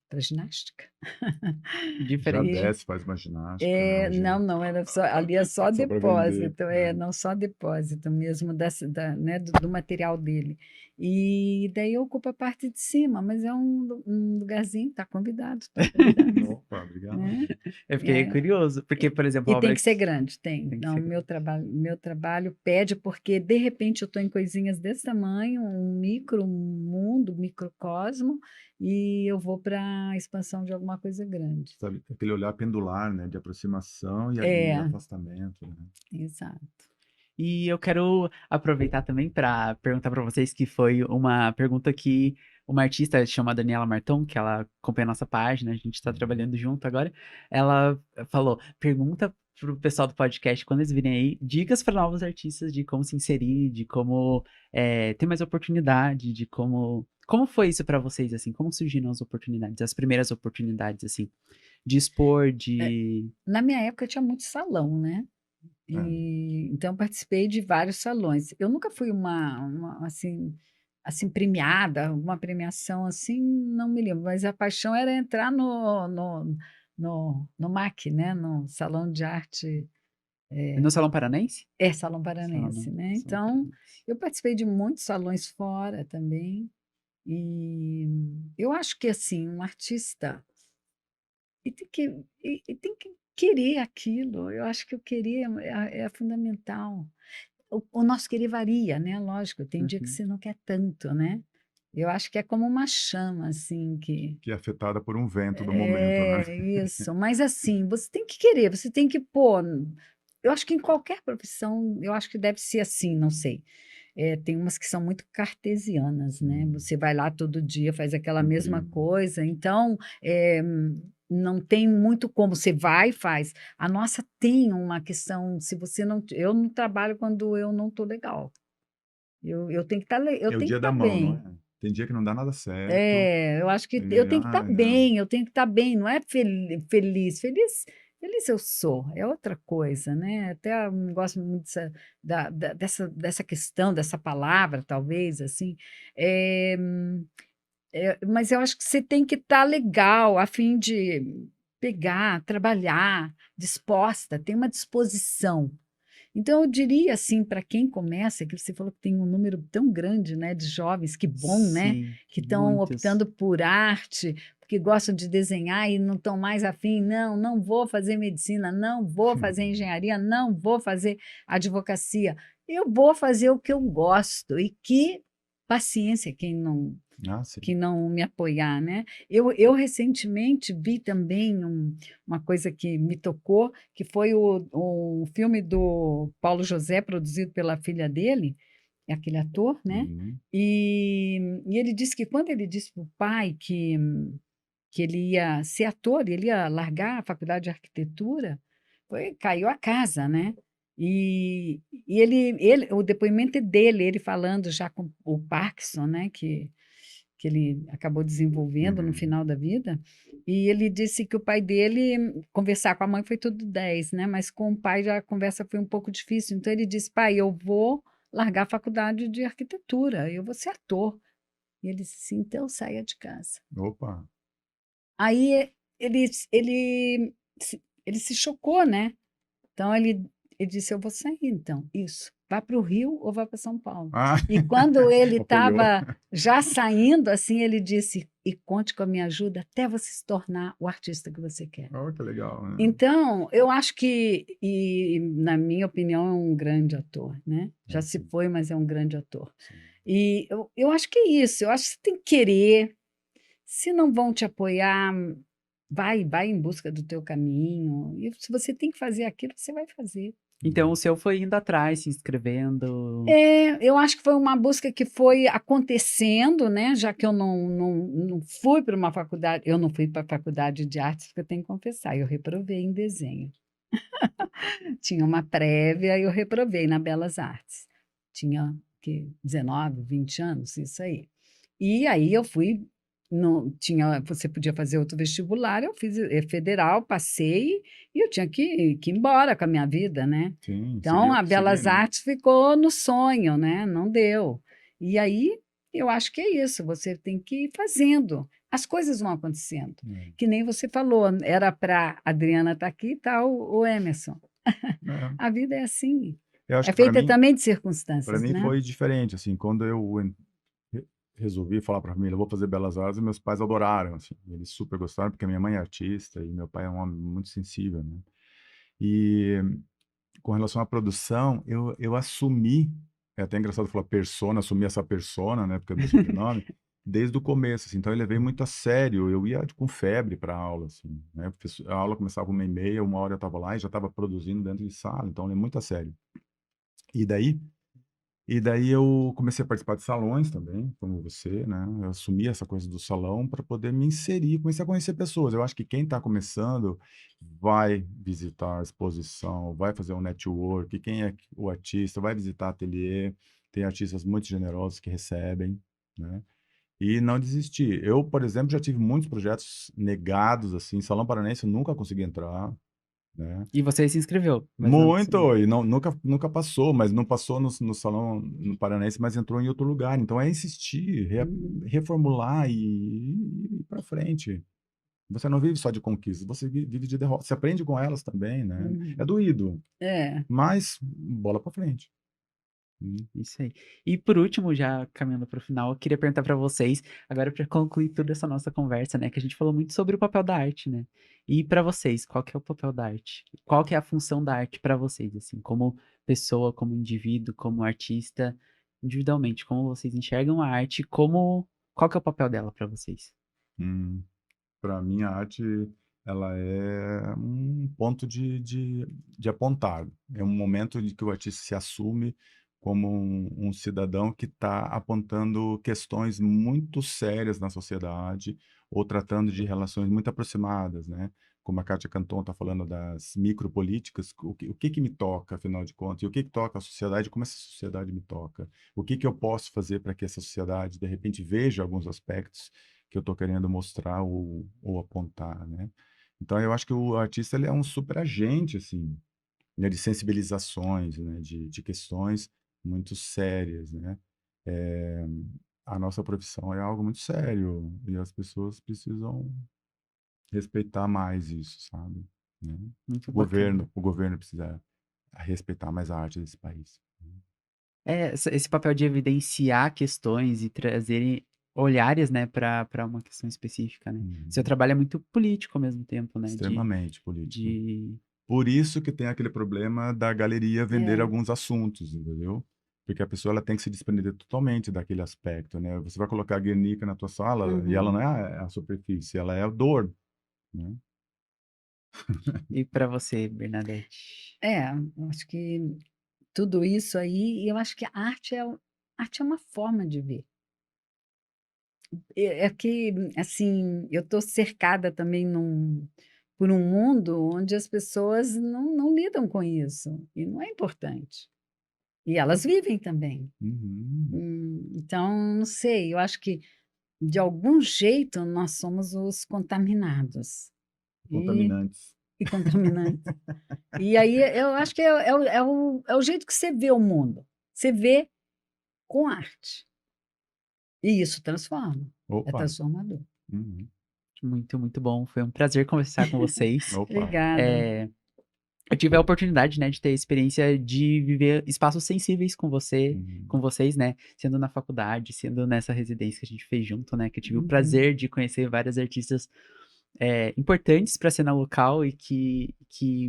para ginástica.
Já
Diferente.
desce, faz uma ginástica, né?
Não, era só, ali é só
Só para vender.
depósito, não só depósito mesmo né, do material dele. E daí ocupa a parte de cima, mas é um lugarzinho, está convidado, tá convidado,
Opa, obrigado.
né?
Eu fiquei
É,
curioso, porque, por exemplo, a
E
obra
tem que ser grande, tem.
tem que
Não,
ser
meu trabalho pede, porque de repente eu estou em coisinhas desse tamanho, um micro mundo, microcosmo, e eu vou para a expansão de alguma coisa grande.
Sabe, aquele olhar pendular, né? De aproximação e
É,
afastamento, né?
exato.
E eu quero aproveitar também para perguntar para vocês que foi uma pergunta que uma artista chamada Daniela Marton, que ela acompanha a nossa página, a gente está trabalhando junto agora, ela falou: pergunta pro pessoal do podcast, quando eles virem aí, dicas para novos artistas de como se inserir, de como ter mais oportunidade, de como. Como foi isso para vocês, assim? Como surgiram as oportunidades, as primeiras oportunidades, assim, de expor, de.
Na minha época tinha muito salão, né? Então eu participei de vários salões. Eu nunca fui assim premiada, alguma premiação assim, não me lembro, mas a paixão era entrar no MAC, né? No Salão de Arte,
No Salão Paranense?
Salão Paranense,
Salão,
né?
Salão
Então,
Paranense.
eu participei de muitos salões fora também, e eu acho que assim, um artista e tem que querer aquilo. Eu acho que o querer é fundamental. O nosso querer varia, né? Lógico, tem dia que
Uhum.
você não quer tanto, né? Eu acho que é como uma chama, assim, que
Que é afetada por um vento do momento, né?
isso. Mas assim, você tem que querer, você tem que pôr. Eu acho que em qualquer profissão, eu acho que deve ser assim, não sei. Tem umas que são muito cartesianas, né? Você vai lá todo dia, faz aquela mesma
Incrível.
coisa, então não tem muito como você vai e faz. A nossa tem uma questão, se você não. Eu não trabalho quando eu não estou legal. Eu tenho que estar
É o
tenho que
dia da
estar
mão, não
bem.
é? Tem dia que não dá nada certo.
Eu acho que eu
E,
tenho que estar
não.
bem, eu tenho que estar bem, não é feliz. Feliz eu sou, é outra coisa, né? Até eu não gosto muito dessa questão, dessa palavra, talvez, assim. É, mas eu acho que você tem que estar legal, a fim de pegar, trabalhar, disposta, ter uma disposição. Então, eu diria assim, para quem começa, que você falou que tem um número tão grande, né, de jovens, que bom, né,
Sim,
que estão
muitos.
optando por arte, porque gostam de desenhar e não estão mais afim, não vou fazer medicina, não vou fazer engenharia, não vou fazer advocacia. eu vou fazer o que eu gosto e que paciência
Sim.
que não me apoiar, né? Eu recentemente vi também uma coisa que me tocou, que foi o filme do Paulo José, produzido pela filha dele, é aquele ator, né?
Uhum.
E ele disse que quando ele disse para o pai que ele ia ser ator, ele ia largar a faculdade de arquitetura, caiu a casa, né? E o depoimento é dele, ele falando já com o Parkinson, né? Que ele acabou desenvolvendo no
Uhum.
final da vida, e ele disse que o pai dele, conversar com a mãe foi tudo 10, né? Mas com o pai já a conversa foi um pouco difícil. Então ele disse: pai, eu vou largar a faculdade de arquitetura, eu vou ser ator. E ele disse: sim, então saia de casa.
Opa.
Aí ele se chocou, né? Então ele disse: eu vou sair, então. Isso. Vá para o Rio ou vá para São Paulo.
Ah,
E quando ele
apoiou.
estava já saindo, assim, ele disse: e conte com a minha ajuda até você se tornar o artista que você quer.
Oh, que legal, né?
Então, eu acho que, e na minha opinião, é um grande ator, né? Já se
Sim,
foi, mas é um grande ator.
sim.
E eu acho que é isso. Eu acho que você tem que querer. Se não vão te apoiar, vai em busca do teu caminho. E se você tem que fazer aquilo, você vai fazer.
Então o seu foi indo atrás, se inscrevendo.
Eu acho que foi uma busca que foi acontecendo, né? Já que eu não fui para uma faculdade, eu não fui para a faculdade de artes, porque eu tenho que confessar, eu reprovei em desenho. Tinha uma prévia e eu reprovei na Belas Artes. Tinha que 19, 20 anos, isso aí. E aí eu fui, você podia fazer outro vestibular, eu fiz federal, passei e eu tinha que ir embora com a minha vida, né?
Sim,
Então a
seguir,
Belas
né?
Artes ficou no sonho, né? Não deu. E aí eu acho que é isso, você tem que ir fazendo. As coisas vão acontecendo.
É.
Que nem você falou, era para Adriana estar aqui e tal, o Emerson.
É.
A vida é assim.
Eu acho
É
que para
feita
mim,
também de
para
circunstâncias,
mim
né?
foi diferente, assim, quando eu resolvi falar para a família, eu vou fazer Belas Artes, e meus pais adoraram, assim, eles super gostaram, porque minha mãe é artista e meu pai é um homem muito sensível, né? E com relação à produção, eu assumi, é até engraçado falar persona, assumi essa persona, né, porque é meu sobrenome, desde o começo, assim, então eu levei muito a sério, eu ia com febre para aula, assim, né, a aula começava 1h30, 1 hora eu estava lá e já estava produzindo dentro de sala, então eu levei muito a sério. E daí, e daí eu comecei a participar de salões também, como você, né? Eu assumi essa coisa do salão para poder me inserir, comecei a conhecer pessoas. Eu acho que quem está começando vai visitar a exposição, vai fazer um network, quem é o artista, vai visitar ateliê, tem artistas muito generosos que recebem, né? E não desistir. Eu, por exemplo, já tive muitos projetos negados, assim, Salão Paranense eu nunca consegui entrar, né?
E você se inscreveu, mas não conseguiu.
Muito, e não, nunca passou, mas não passou no Salão no Paranaense, mas entrou em outro lugar. Então é insistir,
Uhum.
reformular e ir para frente. Você não vive só de conquistas, você vive de derrotas. Você aprende com elas também, né? É
Uhum.
doído,
É.
mas bola para frente.
Isso aí. E por último, já caminhando para o final, eu queria perguntar para vocês, agora para concluir toda essa nossa conversa, né, que a gente falou muito sobre o papel da arte, né? E para vocês, qual que é o papel da arte? Qual que é a função da arte para vocês, assim, como pessoa, como indivíduo, como artista, individualmente, como vocês enxergam a arte, qual que é o papel dela para vocês?
Para mim, a arte ela é um ponto de apontar. É um momento em que o artista se assume como um cidadão que está apontando questões muito sérias na sociedade ou tratando de relações muito aproximadas, né? Como a Kátia Canton está falando das micropolíticas, o que me toca, afinal de contas, e o que toca a sociedade, como essa sociedade me toca, o que eu posso fazer para que essa sociedade, de repente, veja alguns aspectos que eu estou querendo mostrar ou apontar, né? Então, eu acho que o artista ele é um super agente, assim, né, de sensibilizações, né, de questões muito sérias, né? É, a nossa profissão é algo muito sério e as pessoas precisam respeitar mais isso, sabe? Né?
Muito
O
bacana.
governo precisa respeitar mais a arte desse país.
É, esse papel de evidenciar questões e trazer olhares, né, para uma questão específica, né? Seu
Uhum.
trabalho é muito político ao mesmo tempo, né?
Extremamente político.
De
Por isso que tem aquele problema da galeria vender
É.
alguns assuntos, entendeu? Porque a pessoa ela tem que se desprender totalmente daquele aspecto, né? Você vai colocar a Guernica na tua sala e ela
Uhum.
não é a superfície, ela é a dor, né?
E para você, Bernadette?
Eu acho que tudo isso aí, eu acho que a arte é uma forma de ver. É que, assim, eu estou cercada também por um mundo onde as pessoas não lidam com isso, e não é importante. E elas vivem também.
Uhum.
Então, não sei, eu acho que, de algum jeito, nós somos os contaminados e
Contaminantes.
e contaminantes. E aí eu acho que é o jeito que você vê o mundo. Você vê com arte. E isso transforma, é
Opa.
transformador.
Uhum.
Muito, muito bom. Foi um prazer conversar com vocês.
Opa.
Obrigada.
Eu tive a oportunidade, né, de ter a experiência de viver espaços sensíveis com
Uhum.
vocês, né, sendo na faculdade, sendo nessa residência que a gente fez junto, né, que eu tive o
Uhum.
prazer de conhecer várias artistas importantes para a cena local e que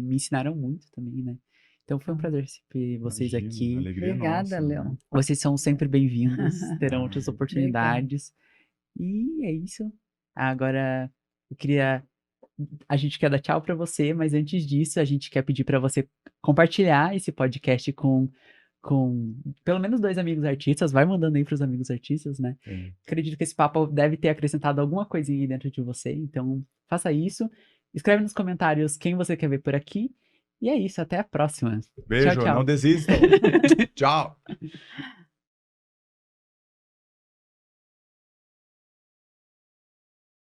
me ensinaram muito também, né. Então foi um
Então,
prazer ter vocês
Imagina,
aqui.
alegria
obrigada,
nossa, né?
Léo.
Vocês são sempre bem-vindos, terão
Ah,
outras
Obrigada.
oportunidades. E é isso. Agora eu queria a gente quer dar tchau para você, mas antes disso, a gente quer pedir para você compartilhar esse podcast com pelo menos 2 amigos artistas, vai mandando aí para os amigos artistas, né.
é.
Acredito que esse papo deve ter acrescentado alguma coisinha aí dentro de você, então faça isso. Escreve nos comentários quem você quer ver por aqui, e é isso, até a próxima. Tchau,
Beijo, não
tchau.
desistam. Tchau.